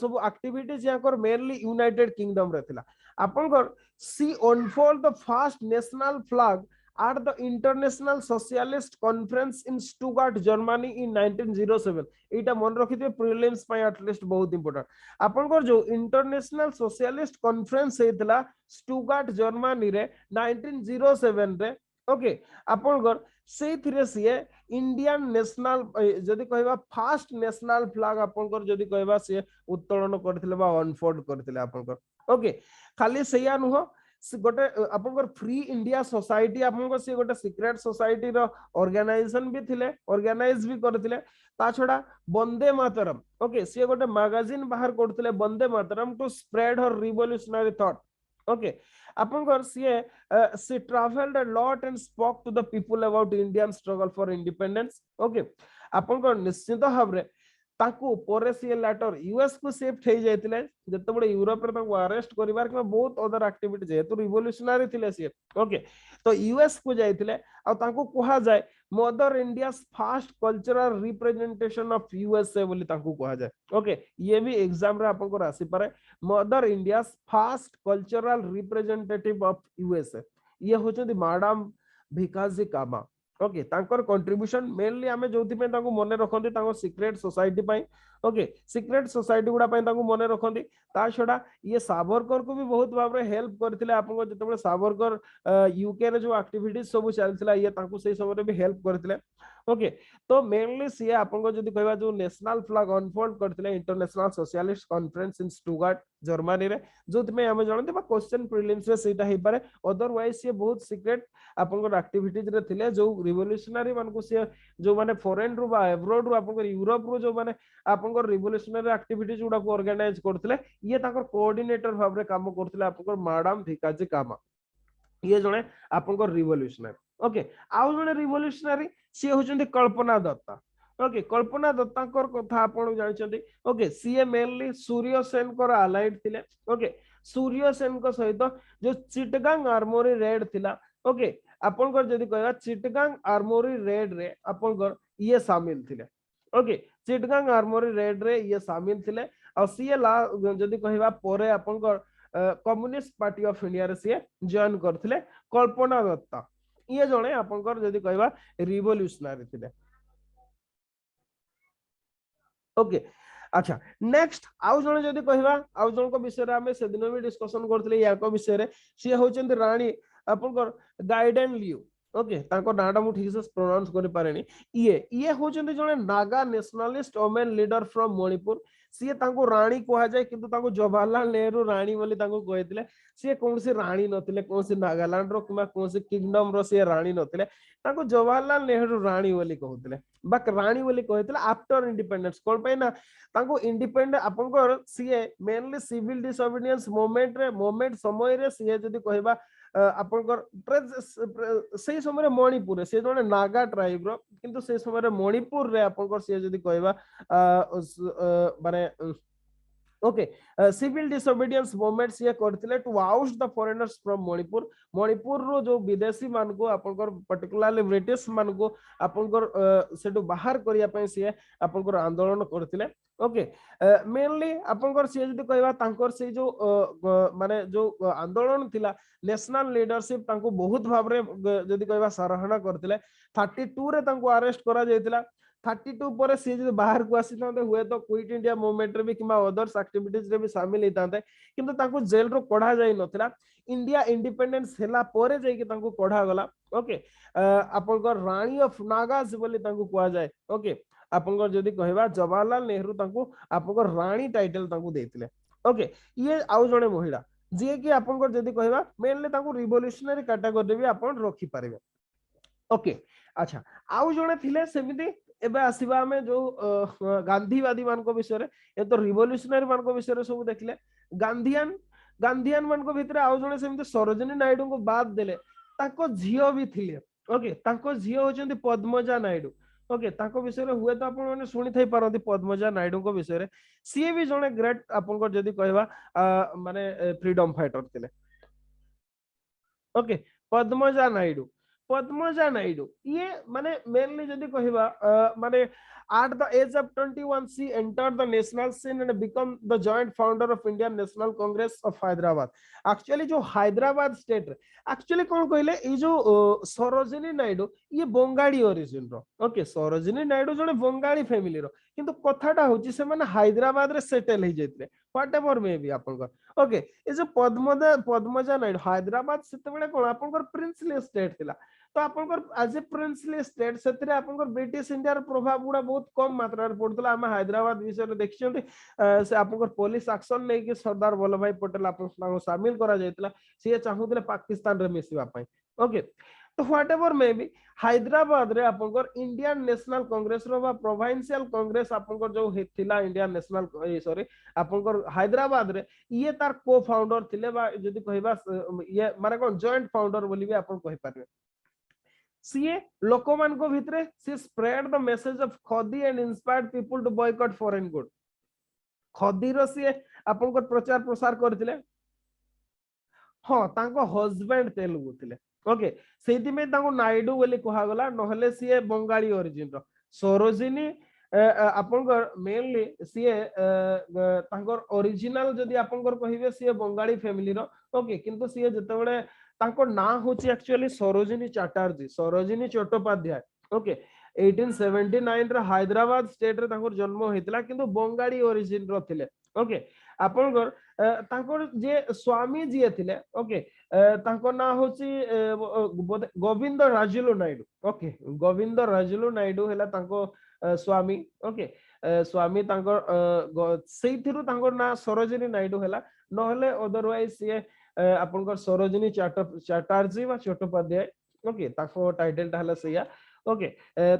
सब एक्टिविटीज याकर मेनली यूनाइटेड किंगडम रे थिला आपन को she unfold the first national flag at the International Socialist Conference in Stuttgart, Germany in 1907. एटा मन रखिथे प्रीलिम्स पय एटलीस्ट बहुत इंपोर्टेंट आपनकर जो international socialist conference हेतला Stuttgart Germany रे 1907 रे ओके आपनकर सेथिरे सिए इंडियन नेशनल जदि कहबा फर्स्ट नेशनल फ्लैग आपनकर जदि कहबा से उत्तोलन करथिले बा अनफोल्ड करथिले आपनकर ओके खाली सेया नुह गोटे आपनकर फ्री इंडिया सोसाइटी आपनकर से गोटे सीक्रेट सोसाइटी रो ऑर्गेनाइजेशन भी थिले ऑर्गेनाइज भी करथिले ता छडा वंदे मातरम ओके से गोटे मैगजीन बाहर करथिले Vande Mataram to spread her revolutionary thought okay आपनकर से travelled a lot and spoke to the people about Indian struggle for independence okay आपनकर निश्चित भाबरे ताकू पोरे सी लेटर यूएस को शिफ्ट हे जायतिले जते बडे यूरोप रे ताकू अरेस्ट करिवार कि बहुत अदर एक्टिविटी जेतु रिवोल्यूशनरी थिले सी ओके तो यूएस को जायतिले आ ताकू कहा जाय mother India first cultural representation of USA बोली ताकू कहा जाय ओके ये भी एग्जाम रे आपन को राशि पारे mother India first cultural representative of USA ये होचंदी मैडम भिकाजी कामा ओके तांकर कंट्रीब्यूशन मेनली आमे जोथि पे तांको मने रखंती तांको सीक्रेट सोसाइटी पई ओके सीक्रेट सोसाइटी गुडा पई तांको मने रखंती ता छडा ये सावरकर को भी बहुत भाबरे हेल्प करथिले आपन जते बडे सावरकर यूके रे जो एक्टिविटीज सब चलथिला ये तांको सही समय रे भी हेल्प करथिले ओके तो मेनली सी आपन जदि कहबा जो नेशनल फ्लैग अनफोल्ड करथिले international socialist conference in Stuttgart Germany रे जोथि पे आमे जानते बा क्वेश्चन प्रीलिम्स रे सेटा हे पारे अदरवाइज ये बहुत सीक्रेट आपन एक्टिविटीज रे थिले जो रिवोल्यूशनरी मान को से जो माने फॉरेन रु बा एब्रोड रु आपन यूरोप रु जो माने आपन रिवोल्यूशनरी एक्टिविटीज गुडा को ऑर्गेनाइज करथिले ये ताकर कोऑर्डिनेटर भाबरे काम करथिले आपन मैडम भिकाजी कामा ये जने आपन रिवोल्यूशनरी ओके आउ जने रिवोल्यूशनरी से होचंदी कल्पना दत्ता ओके कल्पना दत्ता कथा आपन जानिचंदी okay CA mainly Surya Sen को अलाइड थिले ओके सूर्य सेन को सहित जो चिटगांग आर्मोरी रेड थिला ओके आपनकर जदि कहबा चिटगांग आर्मोरी रेड रे आपनकर ये शामिल थिले ओके चिटगांग आर्मोरी रेड रे ये शामिल थिले आ सीए ला जदि कहबा परे आपनकर कम्युनिस्ट पार्टी ऑफ इंडिया रे सीए जॉइन करथिले कल्पना दत्ता ये जणे आपनकर जदि कहबा रिवोल्यूशनरी थिले ओके अच्छा नेक्स्ट आउ जणे जदि कहबा आउ जण को विषय रे हमें से दिन भी डिस्कशन करथिले या को विषय रे सीए होचंदी रानी आपनकर गाइडेन लियो ओके ताको नाडा मु ठीक से प्रोनाउंस करि पारेनी ये होचंदी जणे Naga nationalist women leader from Manipur CA ताको रानी कहा जाय किंतु ताको जवाहरलाल नेहरू रानी बोली ताको कहथिले सीए कोन से रानी नथिले कोन से नागालैंड रो किमा कोन से किंगडम रो सीए रानी नथिले ताको जवाहरलाल नेहरू रानी बोली कहथिले बक रानी बोली कहथिले आफ्टर इंडिपेंडेंस कोन पे ना ताको इंडिपेंडेंट आपनकर सीए मेनली सिविल डिसोबीडियंस मोमेंट समय रे सीए जदी कहबा आपनकर से समय मणिपुर से जने नागा ट्राइब रो किंतु से समय मणिपुर रे आपनकर से जदी कहबा माने ओके सिविल डिसोबीडियंस मूवमेंट्स ये करथिले to out the foreigners from Manipur रो जो विदेशी मान को आपनकर पर्टिकुलरली ब्रिटिश मान को आपनकर सेटु बाहर करिया पय से आपनकर आंदोलन करथिले ओके मेनली आपनकर से जदी कहबा तांकर से जो माने जो आंदोलन थिला नेशनल लीडरशिप तांको बहुत भाबरे जदी कहबा सराहना करथिले 32 रे तांको अरेस्ट करा जायतिला 32 पर से जो बाहर को आसी थांते हुए तो क्विट इंडिया मूवमेंट रे भी किबा अदर्स एक्टिविटीज रे भी शामिल हेतांते किंतु तांको जेल रो कढा जाय नथिला इंडिया इंडिपेंडेंस हेला परे जाय कि तांको कढा गला ओके आपनकर रानी ऑफ नागास बोली तांको कुआ जाय ओके आपनकर जदी कहबा जवाहरलाल नेहरू तांको आपनकर रानी टाइटल तांको देथिले ओके ये आउ जणे महिला जे कि आपनकर जदी कहबा मेनली तांको रिवोल्यूशनरी कैटेगरी भी आपन रखी पारिबे ओके अच्छा आउ जणे थिले सेमिति एबे आसीबा हमें जो गांधीवादी मान को विषय रे ए तो रिवोल्यूशनरी मान को विषय रे सब देखले गांधीयन मान को भितरे आउ जणे सेमिति सरोजिनी नायडू को बाद देले ताको झियो भी थिले ओके ताको झियो होचंदी पद्मजा नायडू ओके ताको विषय रे हुए तो आपण माने सुनि थई पारंती पद्मजा नायडू को विषय रे सी भी जणे ग्रेट आपण को जदी कहबा माने फ्रीडम फाइटर थिले ओके पद्मजा नायडू पद्मजा नायडू ये माने मेनली जदि कहबा माने at the age of 21 she entered the national scene and become the joint founder of Indian National Congress of Hyderabad actually जो हैदराबाद स्टेट एक्चुअली कौन कहले ये जो सरोजिनी नायडू ये बंगाली ओरिजिन रो ओके सरोजिनी नायडू जने बंगाली फैमिली रो किंतु कथाटा होची से माने हैदराबाद रे सेटल हो जाइतले व्हाटएवर मे बी आपनकर ओके ये जो पद्मजा नायडू हैदराबाद सेते बेले कोन आपनकर प्रिंसली स्टेट थिला तो आपनकर एज ए प्रिंसली स्टेट सेतरे आपनकर ब्रिटिश इंडिया रो प्रभाव गुडा बहुत कम मात्रा रे पड़तला हम हैदराबाद विषय रे देखछन्ती से आपनकर पुलिस एक्शन नै कि सरदार वल्लभ भाई पटेल आपन शामिल करा जायतला से चाहूतले पाकिस्तान रे मिसिबा पई ओके तो व्हाटएवर मे बी हैदराबाद रे आपनकर इंडियन नेशनल कांग्रेस रो बा प्रोविंशियल कांग्रेस आपनकर जो हेथिला इंडियन नेशनल सॉरी आपनकर हैदराबाद रे ये तार को फाउंडर थिले बा जदि कहबा ये माने कोन जॉइंट फाउंडर बोली भी आपन कहि पारबे सीए लोकमान को भितरे she spread the message of khadi and inspired people to boycott foreign good khadi रो सी आपन को प्रचार प्रसार करथिले हां तांको हस्बैंड तेलुगु थिले ओके सेति में तांको नायडू बोली कहा गला नहले सी बंगाली ओरिजिन रो सरोजिनी आपनकर मेनली सी तांकर ओरिजिनल जदी आपनकर कहिबे सी बंगाली फैमिली रो ओके किंतु सी जते बडे तांको ना होची एक्चुअली सरोजिनी चैटर्जी सरोजिनी चट्टोपाध्याय ओके 1879 रे हैदराबाद स्टेट रे तांकर जन्म होइतला किंतु बंगाली ओरिजिन रो थिले ओके आपनकर तांकर जे स्वामी जी थिले ओके तांको ना होची गोविंद राजुलु नायडू ओके गोविंद राजुलु नायडू हेला तांको स्वामी ओके स्वामी तांकर सेइथिरु तांकर ना सरोजिनी नायडू हेला नहले अदरवाइज से आपनकर सरोजिनी चैटर्जी वा चट्टोपाध्याय ओके ताको टाइटल ता हला सेया ओके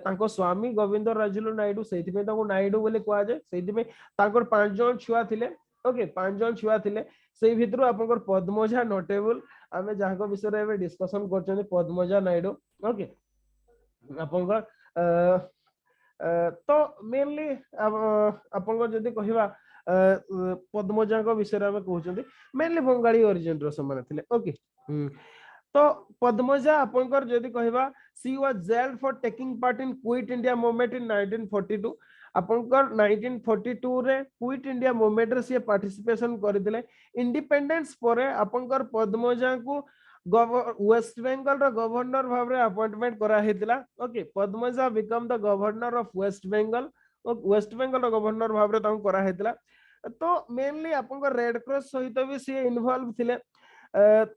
तांको स्वामी गोविंद राजुलु नायडू सेति में ताको नायडू बोले कोआ जाय सेति में तांकर पांच जन छुआ थिले ओके पांच जन छुआ थिले सेई भितरु आपनकर पद्मजा नोटेबल हमें जाको विषय रे डिस्कशन करछन पद्मजा नायडू ओके आपनकर तो मेनली आपनकर जदी कहिबा पद्मजा को विषय में कहउछंती मेनली बंगाली ओरिजिन रो समान थिले ओके तो पद्मजा आपनकर जदी कहबा she was gelled for taking part in quit India movement in 1942 आपनकर 1942 रे क्विट इंडिया मूवमेंट रे से पार्टिसिपेशन करथिले इंडिपेंडेंस परे आपनकर पद्मजा को वेस्ट बेंगल रो गवर्नर भाव रे अपॉइंटमेंट करा हेतिला okay Padmaja become the governor of West Bengal रो गवर्नर भाव रे ताऊ करा हेतिला तो मेनली आपनकर रेड क्रॉस सहित भी सी इन्वॉल्व थिले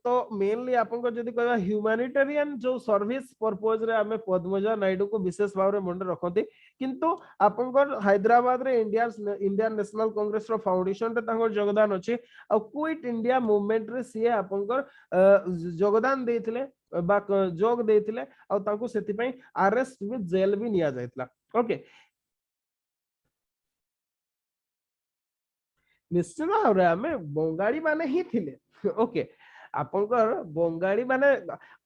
तो मेनली आपन जदि कहबा ह्यूमैनिटेरियन जो सर्विस पर्पस रे हमें पद्मजा नायडू को विशेष भाव रे मन रखते किंतु आपन हैदराबाद रे इंडियन नेशनल कांग्रेस रो फाउंडेशन रे तांकर योगदान अछि आ क्विट इंडिया मूवमेंट रे सी आपन योगदान देथिले बा जोग देथिले आ तांको सेति पई अरेस्ट विथ जेल भी निया जायतला ओके निश्चित भाव रे हमें बंगाली माने ही थिले ओके आपनकर बंगाली माने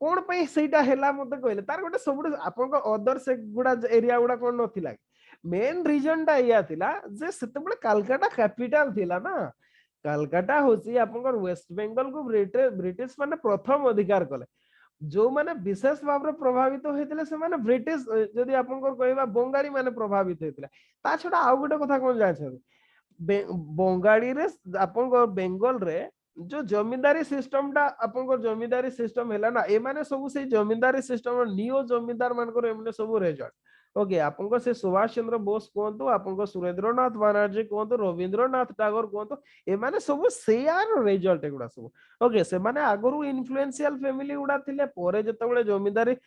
कोन पई सेटा हेला मते कहले तार गोटे सब आपनकर अदर से गुडा एरिया गुडा कोन नथिला मेन रीजन टा या थिला जे सेते बडे कलकत्ता कैपिटल थिला ना कलकत्ता होसी आपनकर वेस्ट बंगाल को ब्रिटिश माने प्रथम अधिकार कले जो माने विशेष भाव रे प्रभावित होइतले से माने ब्रिटिश जदी आपनकर कहबा बंगाली माने प्रभावित होइतले ता छोडा आ गोटे कथा कोन जाय छ बंगाली रे आपनकर बेंगल रे जो जमींदारी सिस्टम टा आपनकर जमींदारी सिस्टम हैला ना ए माने सब से जमींदारी सिस्टम नियो जमींदार मानकर एमने सब रिजल्ट ओके आपनकर से सुभाष चंद्र बोस कोंतो आपनकर सुरेंद्रनाथ बनर्जी कोंतो रविंद्रनाथ टैगोर कोंतो ए माने सब सेयार रिजल्ट एगुडा सब ओके से माने आगरु इन्फ्लुएंशियल फैमिली गुडा थिले परे जतबेले जमींदारी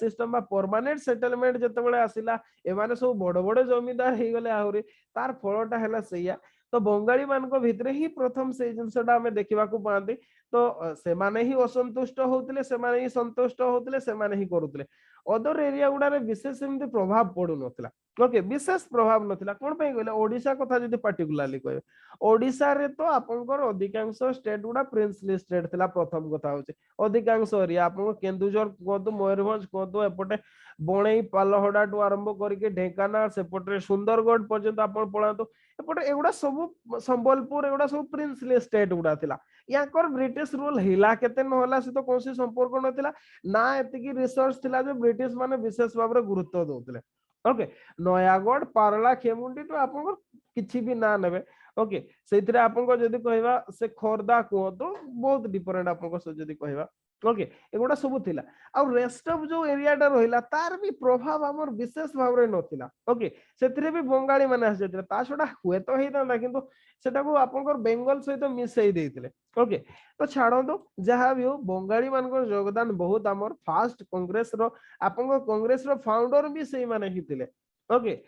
सिस्टम बा परमानेंट सेटलमेंट जतबेले आसिला ए माने सब बड़ बड़ जमींदार हे गले आहुरी तार फलटा हैला सेया तो बंगाली मान को भितरे ही प्रथम से जिनसटा हमें देखिबा को पांती तो से माने ही असंतुष्ट होतले से माने ही संतुष्ट होतले से माने ही करूतले अदर एरिया गुड़ारे विशेष एमती प्रभाव पड़ू नथिला ओके विशेष प्रभाव नथिला कोन पे कहले ओडिशा कथा जदी पर्टिकुलरली कहबे ओडिशा रे तो आपनकर अधिकांश स्टेट गुडा प्रिंसली स्टेट थिला प्रथम कथा होचे अधिकांश एरिया आपन केन्दुझर कोदु मयूरभंज कोदु एपटे बणई पालहडा टू आरंभ करके ढेंकानाल सेपटे सुंदरगढ़ पर्यंत आपन पळातो एपटे एगुडा सब संबलपुर एगुडा सब प्रिंसली स्टेट गुडा थिला याकर ब्रिटिश रूल हिला केते न होला से तो कोनसी संपर्क नथिला ना एति की रिसर्च थिला जे ब्रिटिश माने विशेष भाबरे गुरुत्व दउतले ओके नयागढ़ पारला खेमुंडी तो आपन किछि भी ना नेबे ओके सेथिरे आपन को जदी कहबा से खोरदा को तो बहुत डिफरेंट आपन को जदी कहबा ओके एगुडा सब थिला आ रेस्ट ऑफ जो एरिया टा रहिला तार भी प्रभाव हमर विशेष भाबरे नथिला ओके सेथिरे भी बंगाली माने आसेथिला ता छोडा हुए तो हेता किंतु सेटा को आपन को बेंगल सहित मिस हेई देथिले ओके तो छाड़ो तो जहां भी हो बंगाली मान को योगदान बहुत हमर फास्ट कांग्रेस रो आपन को कांग्रेस रो फाउंडर भी सेही माने हिथिले ओके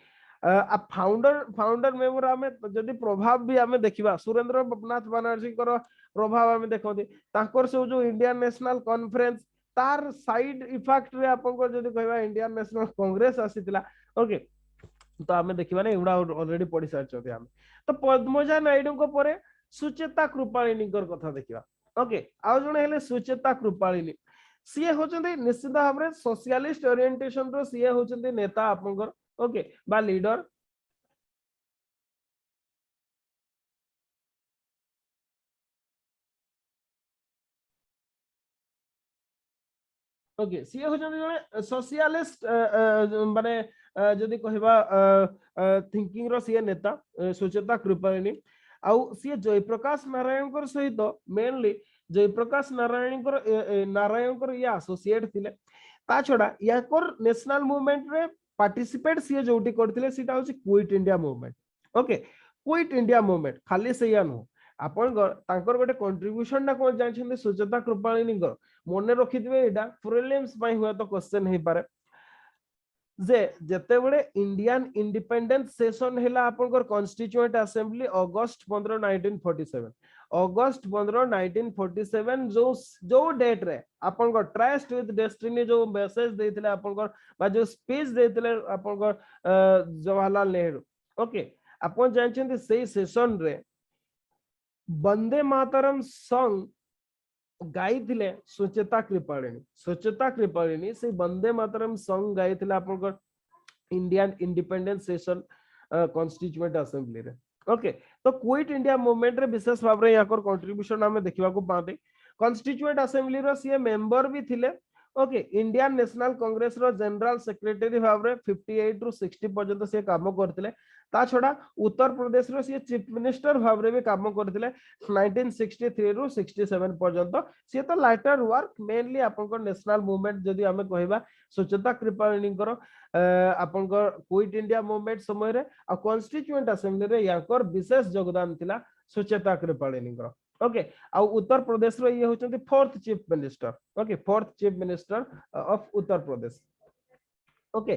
आ फाउंडर मेंबर हमें जदि प्रभाव भी हमें देखिबा सुरेंद्र नाथ बनर्जी को प्रभाव हमें देखते तांकर से जो इंडियन नेशनल कॉन्फ्रेंस तार साइड इफेक्ट रे आपन को जदि कहबा इंडियन नेशनल कांग्रेस आसीतिला ओके तो हमें देखिबा ने एउडा ऑलरेडी पढि सारछते हम तो पद्मजा नायडू को परे सुचेता कृपालिनी कर कथा देखिबा ओके आउ जने हेले सुचेता कृपालिनी सीए होचंदी निश्चित भाबरे सोशलिस्ट ओरिएंटेशन रो सीए होचंदी नेता आपनकर ओके बा लीडर ओके सी होचंदी जने सोशलिस्ट माने जदी कहबा थिंकिंग रो सी नेता सुचेता कृपालिनी आउ सी जयप्रकाश नारायण कर सहित मेनली जयप्रकाश नारायण कर या एसोसिएट थिले ता छडा याकर नेशनल मूवमेंट रे पार्टिसिपेट सी जोटी करथिले सीटा होची quit India movement okay quit India movement खाली सेया नो आपण तांकर गोटे कंट्रीब्यूशन ना कोन जानछन सुचेता कृपालिनी मने रखिथिबे एटा प्रिलिम्स पई हुआ तो क्वेश्चन हे पारे जे जते बडे इंडियन इंडिपेंडेंस सेशन हैला आपनकर कॉन्स्टिट्यूएंट असेंबली अगस्त 15 1947 अगस्त 15 1947 जो डेट रे आपनकर ट्रस्ट विथ डेस्टिनी जो मेसेज देथिले आपनकर बा जो स्पीच देथिले आपनकर जवाहरलाल नेहरू ओके आपन जानछन सेही सेशन रे वंदे मातरम सॉन्ग गाई थिले सुचेता कृपालिनी से वंदे मातरम सॉन्ग गाई थिले आपनकर Indian independence session constituent assembly रे ओके तो क्विट इंडिया मूवमेंट रे विशेष भाव रे याकर कंट्रीब्यूशन हमें देखिबा को पाते कॉन्स्टिट्यूएंट असेंबली रो सी मेंबर भी थिले ओके इंडियन नेशनल कांग्रेस रो जनरल सेक्रेटरी भाव रे 58 रु 60 पर्यंत से काम करथिले ता छोड़ा उत्तर प्रदेश रो सी चीफ मिनिस्टर भाव रे भी काम करथिले 1963 रु 67 पर्यंत से तो लाइटर वर्क मेनली आपनकर नेशनल मूवमेंट जदी हमें कहबा सुचेता कृपालिनी कर आपनकर क्विट इंडिया मूवमेंट समय रे आ कॉन्स्टिट्यूएंट असेंबली रे याकर विशेष योगदान थिला सुचेता कृपालिनी कर ओके आ उत्तर प्रदेश रो ये होचंती fourth chief minister okay fourth chief minister of Uttar Pradesh okay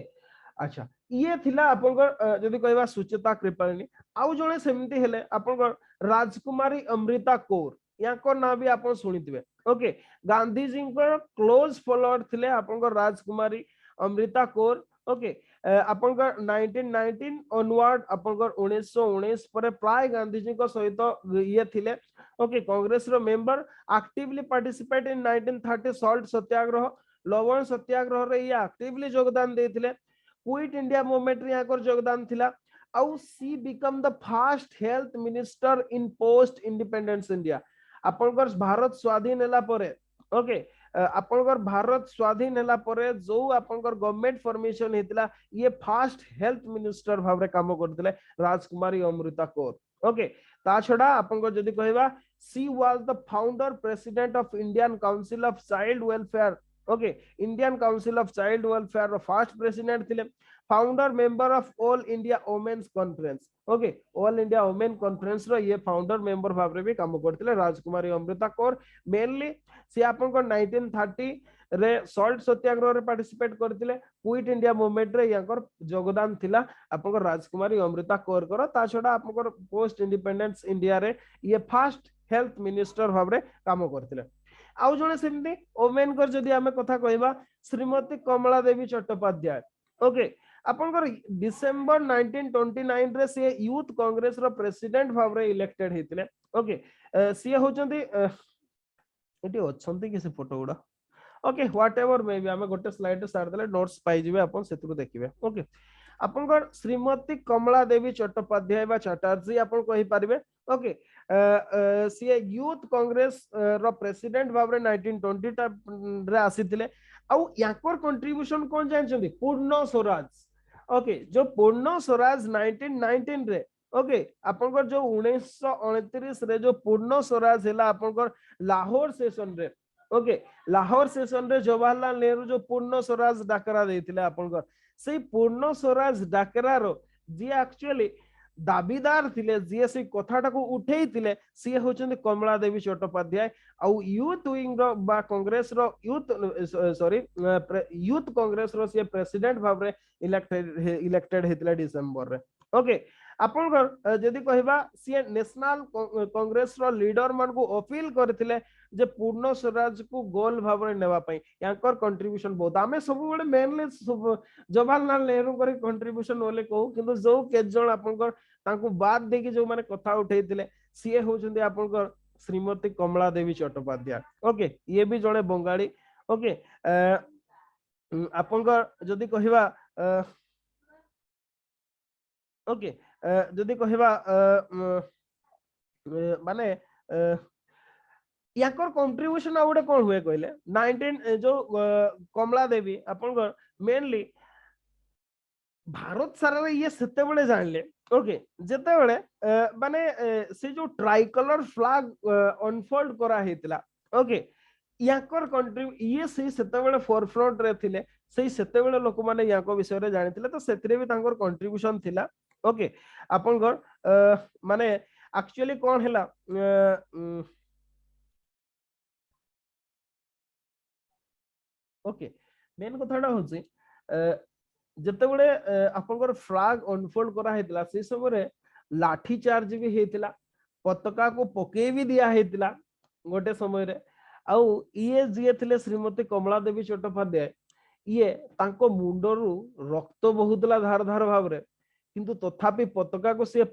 अच्छा ये थिला आपनकर जदी कहबा सुचेता कृपालिनी आउ जने सेमती हेले आपनकर राजकुमारी अमृता कौर याको ना भी आपन सुनिथिबे ओके गांधी जी को क्लोज फॉलोअर थिले आपनकर राजकुमारी अमृता कौर ओके आपनकर 1919 ऑनवर्ड आपनकर 1919 पर प्राय गांधी जी को सहित ये थिले ओके कांग्रेस रो member actively participate in 1930 salt satyagraha लवण सत्याग्रह रे ये एक्टिवली योगदान देथिले क्विट इंडिया मूवमेंट रे याकर योगदान थिला आउ she become the first health minister in post independence India आपनकर भारत स्वाधीन होला परे ओके आपनकर भारत स्वाधीन होला परे जो आपनकर गवर्नमेंट फॉर्मेशन हेतिला ये फर्स्ट हेल्थ मिनिस्टर भाबरे काम करथिले राजकुमारी अमृता कौर ओके ता छडा आपनकर जदी कहबा she was the founder president of Indian council of child welfare okay Indian council of child welfare first president थिले founder member of all India women's conference okay all India women conference रो ये founder member भाबरे भी काम करथिले राजकुमारी Amrita Kaur mainly से आपन को 1930 रे सॉल्ट सत्याग्रह रे पार्टिसिपेट करथिले क्विट इंडिया मूवमेंट रे याकर योगदान थिला आपन को राजकुमारी अमृता कौर कर ता छोडा आपन को पोस्ट इंडिपेंडेंस इंडिया रे ये फर्स्ट हेल्थ मिनिस्टर भाबरे काम करथिले आउ जने सेमती ओमेन कर जदी आमे कथा कहबा श्रीमती कमला देवी चट्टोपाध्याय ओके आपनकर डिसेंबर 1929 रे से यूथ कांग्रेस रो प्रेसिडेंट भाबरे इलेक्टेड हेतिले ओके सी होचंती एटी अछंती कि से फोटो गुडा okay whatever may be आमे गोटे स्लाइड सार देले नोट्स पाई जिवे अपन सेतु देखिबे ओके आपनकर श्रीमती कमला देवी चट्टोपाध्याय बा चटर्जी आपन कहि पारिबे ओके सी यूथ कांग्रेस रो प्रेसिडेंट भाबरे 1920 रे आसीतिले आउ याकर कंट्रीब्यूशन कोन जानछंती पूर्ण स्वराज ओके जो पूर्ण स्वराज 1919 रे ओके आपनकर जो 1929 रे जो पूर्ण स्वराज हैला आपनकर लाहौर सेशन रे ओके लाहौर सेशन रे जवाहरलाल नेहरू जो पूर्ण स्वराज डाकरा देथिले आपनकर से पूर्ण स्वराज डाकरा रो जी एक्चुअली दाबीदार थिले जी से कथाटा को उठेई थिले सी होचंदी कमला देवी चट्टोपाध्याय आउ यूथ विंग रो बा कांग्रेस रो यूथ सॉरी यूथ कांग्रेस रो से प्रेसिडेंट भाबरे इलेक्टेड हेतिला डिसेंबर रे ओके आपनकर जदी कहबा सी नेशनल कांग्रेस रो लीडर मान को अपील करथिले जे पूर्ण स्वराज को गोल भाबरे नेवा पई यांकर कंट्रीब्यूशन बहुत आमे सब बडे मेनली जवाहरलाल नेहरू कर कंट्रीब्यूशन बोले कहू किंतु जो के जण आपनकर तांको बाद देकी जो माने कथा उठेइतिले सी होचंदी आपनकर श्रीमती कमला देवी चट्टोपाध्याय ओके ये भी जणे बंगाली ओके आपनकर जदी कहबा ओके जदी कहबा माने याकर कंट्रीब्यूशन आ गोटे कोन हुए कहले 19 जो कमला देवी आपनकर मेनली भारत सारा रे ये सेते बेले जानले ओके जेते बेले माने से जो ट्राइकलर फ्लैग अनफोल्ड करा हेतला ओके याकर ये से सेते बेले फोरफ्रंट रे थिले से सेते बेले लोक माने याको विषय रे जानिथिले तो सेतरे भी तांकर कंट्रीब्यूशन थिला ओके आपनकर माने एक्चुअली कोन हैला ओके मेन कथाटा होची जते बडे आपनकर फ्लैग अनफोल्ड करा हेतला से समय लाठी चार्ज भी हेतला पताका को पके भी दिया हेतला गोटे समय रे आउ ये जे थिले श्रीमती कमला देवी चट्टोपाध्याय ये तांको मुंडरू रक्त बहुतला धार धार भाबरे किंतु तथापि पताका को से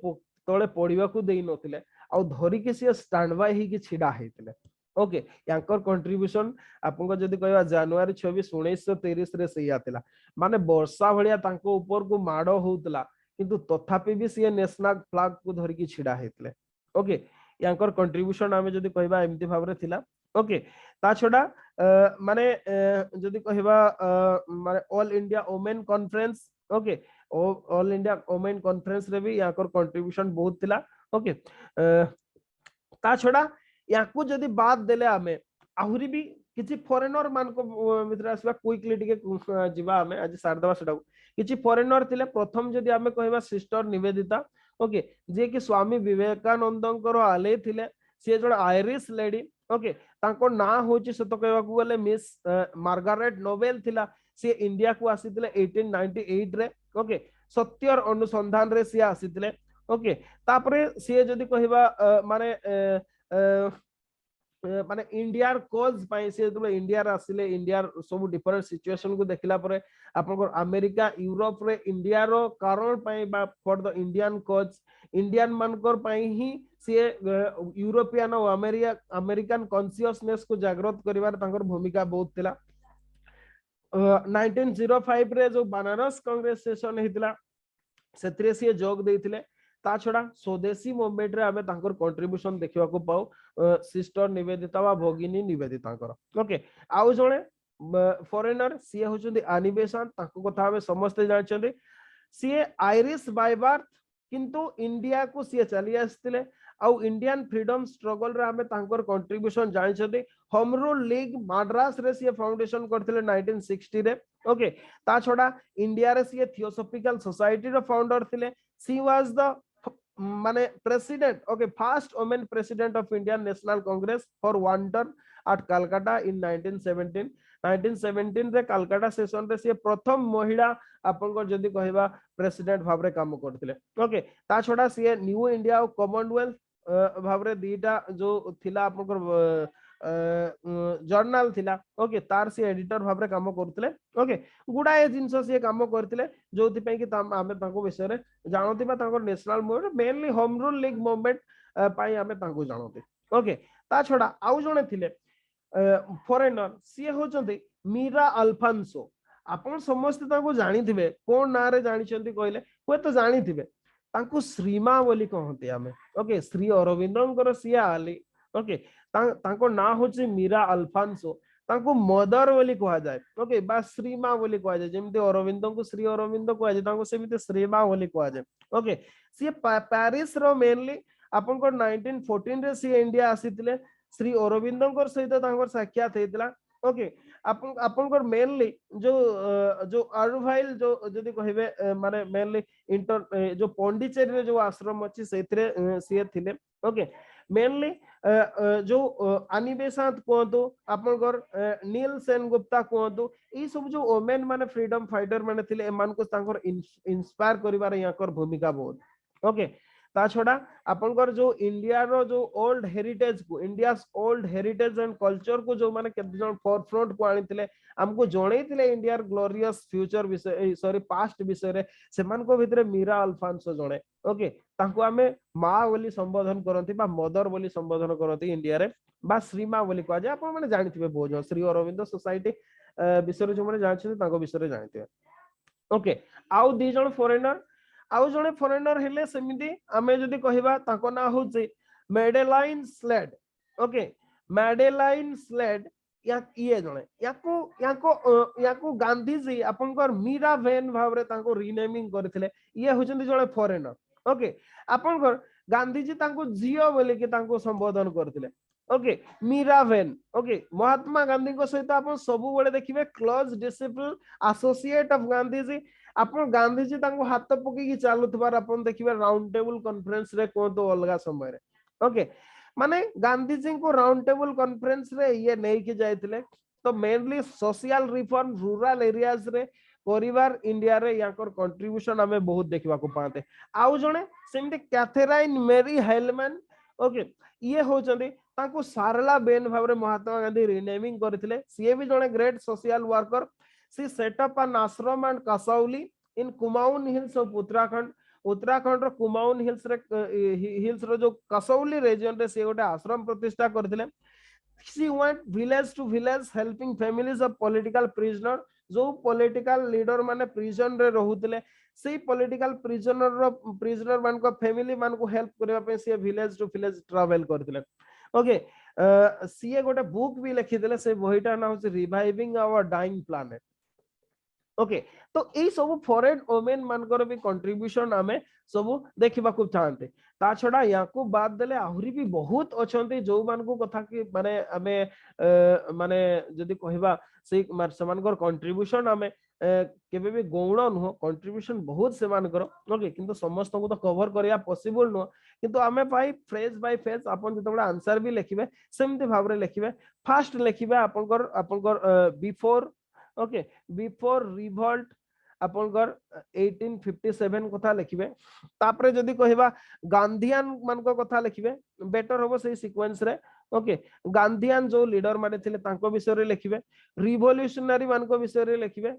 तळे पडिबा को देई नथिले आउ धरि के से स्टैंड बाय ही कि छिडा हेतले ओके यांकर कंट्रीब्यूशन आपन जदी कहबा जनवरी 26 1923 रे से आतिला माने वर्षा भलिया तांको ऊपर को माडो होतला किंतु तथापि भी से नेशनल फ्लैग को धरि कि छिडा हेतले ओके यांकर कंट्रीब्यूशन आमे जदी कहबा एमती भाबरे थिला ओके ता छोडा माने जदी कहबा माने all India women conference okay all India women conference रे भी यांकर कंट्रीब्यूशन बहुत थिला ओके ता छोडा याकू जदी बात देले आमे आहुरी भी किछि फॉरेनर मान को मित्र आसबा क्विकली टिके जिबा आमे आज सार दवा सेटा किछि फॉरेनर थिले प्रथम जदी आमे कहबा सिस्टर निवेदिता ओके जे कि स्वामी विवेकानंदंकर आले थिले से जण आयरिश लेडी ओके तांको ना होची सत कहबा को गले मिस मार्गारेट नोबेल थिला से इंडिया को आसीथिले 1898 रे ओके सत्यर अनुसंधान रे से आसीथिले ओके तापरे से जदी कहबा माने माने इंडियार कॉज पाई से तो इंडिया रे आसिले इंडियार सब डिफरेंट सिचुएशन को देखला परे आपन अमेरिका यूरोप रे इंडिया रो कारण पाई बा for the Indian cause Indian मानकर पाई ही से यूरोपियन और अमेरिकन कॉन्शियसनेस को जागृत करिवार तांकर भूमिका बहुत थिला 1905 रे जो बनारस कांग्रेस सेशन हेतिला सेत्रे से जोग देथिले ता छडा स्वदेशी मूवमेंट रे आमे तांकर कंट्रीब्यूशन देखिबा को पाऊ सिस्टर निवेदिता वा भगिनी निवेदितांकर ओके आउ जणे फॉरेनर सी होचंदी आनी बेसेंट तांको कथा हमें समस्त जानचंदी सी आयरिश बाय बर्थ किंतु इंडिया को सी चली आस्तिले आउ इंडियन फ्रीडम स्ट्रगल रे आमे तांकर कंट्रीब्यूशन जानचंदी होम रूल लीग मद्रास रे सी फाउंडेशन करथिले 1960 रे ओके ता छडा इंडिया रे सी थियोसॉफिकल सोसाइटी रो फाउंडर थिले सी वाज द माने president okay first women president of Indian national Congress for one term at Calcutta in 1917 रे कलकत्ता सेशन रे से प्रथम महिला आपन को जदी कहबा प्रेसिडेंट भाबरे काम करथिले ओके ता छोडा से न्यू इंडिया और कॉमनवेल्थ भाबरे दीटा जो थिला आपन जर्नाल थिला ओके तार सी एडिटर भाव रे काम करथिले ओके गुडाए जिंस सी काम करथिले जोथि पई कि आमे ताको विषय रे जानोति बा ताको national movement mainly home rule league movement पाई आमे ताको जानोति ओके ता छडा आउ जणे थिले फॉरेनर सी होचंती मीरा अल्फांसो आपण समस्त ताको जानि थिबे कोन ना रे जानि छंती कहले होय तो जानि थिबे तांको श्रीमा बोली कहते आमे ओके श्री अरविंदर सिया आली ओके तांको ना होची मीरा अल्फांसो तांको मदर बोली कहा जाए ओके बा श्रीमा बोली कहा जाए जेमते अरविंद को श्री अरविंद कहा जाए तांको सेमिते श्रीमा बोली कहा जाए ओके सी पेरिस रो मेनली आपन को 1914 रे सी इंडिया आसीतिले श्री अरविंद सहित तांकर साक्षात हेतिला ओके आपन मेनली जो जो अर्वाइल जो जदि कहबे माने मेनली इंटर जो पौंडीचेरी रे जो आश्रम अछि सेथिरे सिए थिले ओके मेनली जो अनिबेशांत कहतु आपनकर नील सेन गुप्ता कहतु ई सब जो वोमेन माने फ्रीडम फाइटर माने थिले एमान को तांकर इंस्पायर करिवार याकर भूमिका बहुत ओके ता छडा आपनकर जो इंडिया रो जो ओल्ड हेरिटेज को India old heritage and culture को जो माने केते जण फोरफ्रंट को आनिथिले हमको जणैथिले इंडिया ग्लोरियस फ्यूचर विषय सॉरी पास्ट विषय रे सेमान को भितरे मीरा अल्फांसो जणे ओके तांको आमे माँ बोली संबोधन करंती बा मदर बोली संबोधन करंती इंडिया रे बा श्रीमा बोली कहा जाय आपण माने जानिथिबे बहुत श्री अरविंद सोसाइटी विषय जो माने जानिथिबे तांको विषय रे जानिथिबे ओके आउ दी जण फॉरेनर आउ जणे फॉरेनर हेले सेमिति आमे जदि कहिबा ताको ना होचे मेडेलाइन स्लेड ओके मेडेलाइन स्लेड या ये जणे याको गांधी जी आपनकर मीरा वेन भावरे ताको रीनेमिंग करथिले ये होचंदी जणे फॉरेनर ओके आपनकर गांधी जी ताको जियो बोले कि ताको संबोधन करथिले ओके मीरा वेन ओके महात्मा गांधी को सहित आपण सबु बळे देखिबे close disciple associate of Gandhi ji आपण गांधी जी ताको हाथ पकी कि चालुथबार आपण देखिबे राउंड टेबल कॉन्फ्रेंस रे को तो अलगा समय रे ओके माने गांधी जी को राउंड टेबल कॉन्फ्रेंस रे ये नै कि जायतिले तो mainly social reform rural areas रे परिवार इंडिया रे याकर कंट्रीब्यूशन हमें बहुत देखिबा को पाते आउ जणे सेमते कैथेराइन मेरी हेलमैन ओके ये होचंदी ताको सारला बेन भाबरे महात्मा गांधी रीनेमिंग करथिले सी भी जणे great social worker she set up an ashram and Kasauli in Kumaon hills of Uttarakhand Uttarakhand रो कुमाऊन हिल्स रो जो कसौली रीजन रे से गोटे आश्रम प्रतिष्ठा करथिले she went village to village helping families of political prisoner जो पॉलिटिकल लीडर माने प्रिजन रे रहुतले से पॉलिटिकल प्रिजनर मान को फैमिली मान को हेल्प करबा पे से विलेज टू विलेज ट्रैवल करथिले ओके सीए गोटे बुक भी लिखि देले से बहिटा ना हो reviving our dying planet okay तो एई सब फॉरेन वोमेन मानकर भी कंट्रीब्यूशन आमे सब देखिबा को चाहते ता छडा याकू बाद देले आहुरी भी बहुत अछंती जो मान को कथा कि माने आमे माने जदी कहिबा से समानकर कंट्रीब्यूशन आमे केबे भी गौण न कंट्रीब्यूशन बहुत से मानकर ओके किंतु समस्त को तो कवर करिया पॉसिबल न किंतु आमे पाई फ्रेज बाय फ्रेज अपन जतबडा आंसर भी लिखिबे सेमते भाबरे लिखिबे फर्स्ट लिखिबे आपनकर बिफोर ओके बिफोर रिवोल्ट आपनकर 1857 कथा लिखिबे तापरे जदी कहिबा गांधीयन मान को कथा लिखिबे बेटर होबो से सीक्वेंस रे ओके गांधीयन जो लीडर माने थिले तांको विषय रे लिखिबे रिवोल्यूशनरी मान को विषय रे लिखिबे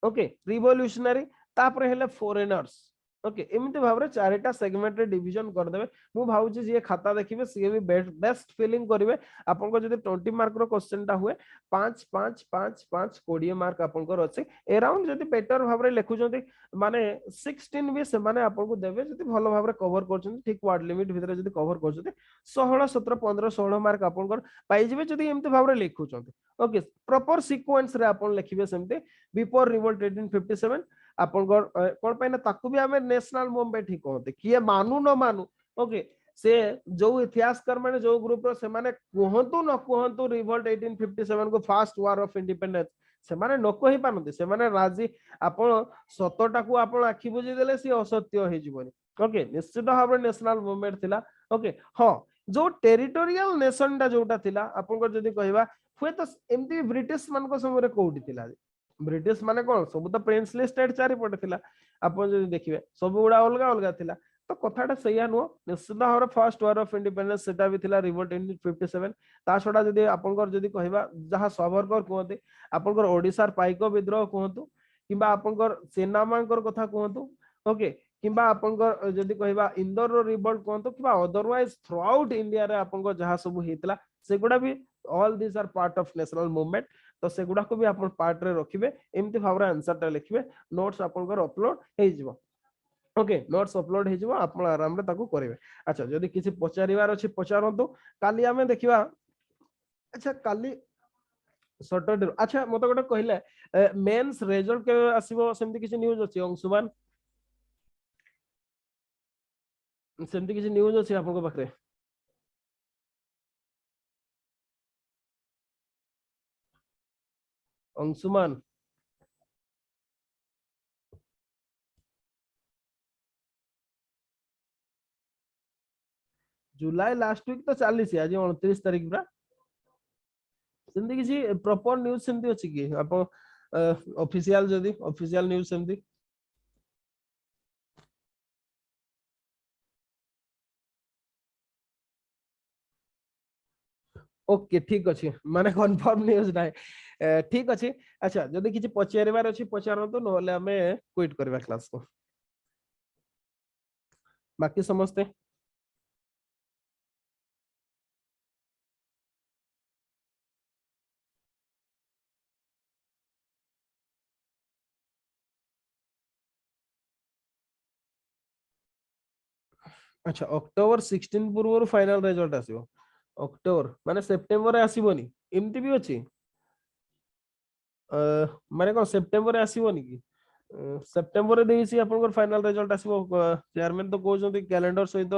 ओके रिवोल्यूशनरी तापरे हेले फॉरेनर्स ओके एमिते भाबरे चारिटा सेगमेंट रे डिवीजन कर देबे मु भाउची जे खाता देखिबे सी भी बेस्ट फीलिंग करिवे आपन को जदी 20 मार्क रो क्वेश्चन ता हुए 5 5 5 5 20 मार्क आपन को अछि अराउंड जदी बेटर भाबरे लिखु जदी माने 16 भी से माने आपन को देबे जदी भलो भाबरे कवर करछन ठीक वर्ड लिमिट भीतर जदी कवर करछन 16 17 15 16 मार्क आपन को पाई जेबे जदी एमिते भाबरे लिखु छन ओके प्रॉपर सीक्वेंस रे आपन लिखिबे सेमते बिफोर रिवोल्ट 1857 आपनकर कोन पैना ताकू भी हमें नेशनल मूवमेंट ही कहते किए मानू न मानू ओके से जो इतिहासकार माने जो ग्रुप रो से माने कहंतु न कहंतु रिवोल्ट 1857 को फर्स्ट वार ऑफ इंडिपेंडेंस से माने न कहि पानते से माने राजी आपण सतटा को आपण आखि बुझी देले सी असत्य हे जीवनी ओके निश्चित भाबरे नेशनल मूवमेंट थिला ओके हां जो टेरिटोरियल नेशन दा जोटा थिला आपनकर जदी कहिबा हुए तो एमती ब्रिटिश मान को समय रे कोउडी थिला ब्रिटिश माने कोन सब तो प्रिंसली स्टेट चारि पटे थिला आपण जदी देखिबे सब गुडा अलगा अलगा थिला तो कथाटा सैया नुह निश्चित भाव फर्स्ट वार ऑफ इंडिपेंडेंस सेटा भी थिला रिवोल्ट इन 57 ता छडा जदी आपनकर जदी कहबा जहा सवरकर कहते आपनकर ओडिसार पाइक विद्रोह कहतु किबा आपनकर सेनामांकर कथा कहतु ओके किबा आपनकर जदी कहबा इंदोर रो रिवोल्ट कहतु किबा अदरवाइज थ्रू आउट इंडिया रे आपनकर जहा सब हेतला सेगुडा भी all this are part of national movement तो सेगुडा को भी आपन पार्ट रे रखिबे एमती भाव रे आंसर टा लिखिबे नोट्स आपनकर अपलोड हे जिवो ओके नोट्स अपलोड हे जिवो आपण आराम रे ताको करिवे अच्छा जदी किछि पचारिवार अछि पचारंतु काली हमें देखिबा अच्छा काली सैटरडे अच्छा मते गोटे कहले मेंस रिजल्ट के आसीबो सेमति किछि न्यूज़ अछि अंशुमान सेमति किछि न्यूज़ अछि आपनको पाखरे अंशुमान जुलाई लास्ट वीक तो 40 आज 29 तारीख बरा सेमति किछि प्रॉपर न्यूज़ सेमति अछि कि आपण ऑफिशियल जदी ऑफिशियल न्यूज़ सेमति ओके ठीक अछि माने कंफर्म न्यूज़ नाही ठीक अछि अच्छा जदी किछि पचारिबार अछि पचारंतु नहले हमें क्विट करबा क्लास को बाकी समस्ते अच्छा अक्टोबर 16 पूर्व फाइनल रिजल्ट आसीबो अक्टोबर माने सेप्टेम्बर रे आसीबोनी एमती भी अछि माने कोन सेप्टेम्बर रे आसीबोनी कि सेप्टेम्बर रे देइसी आपनकर फाइनल रिजल्ट आसीबो चेयरमैन तो कहउछन्ती कैलेंडर सहित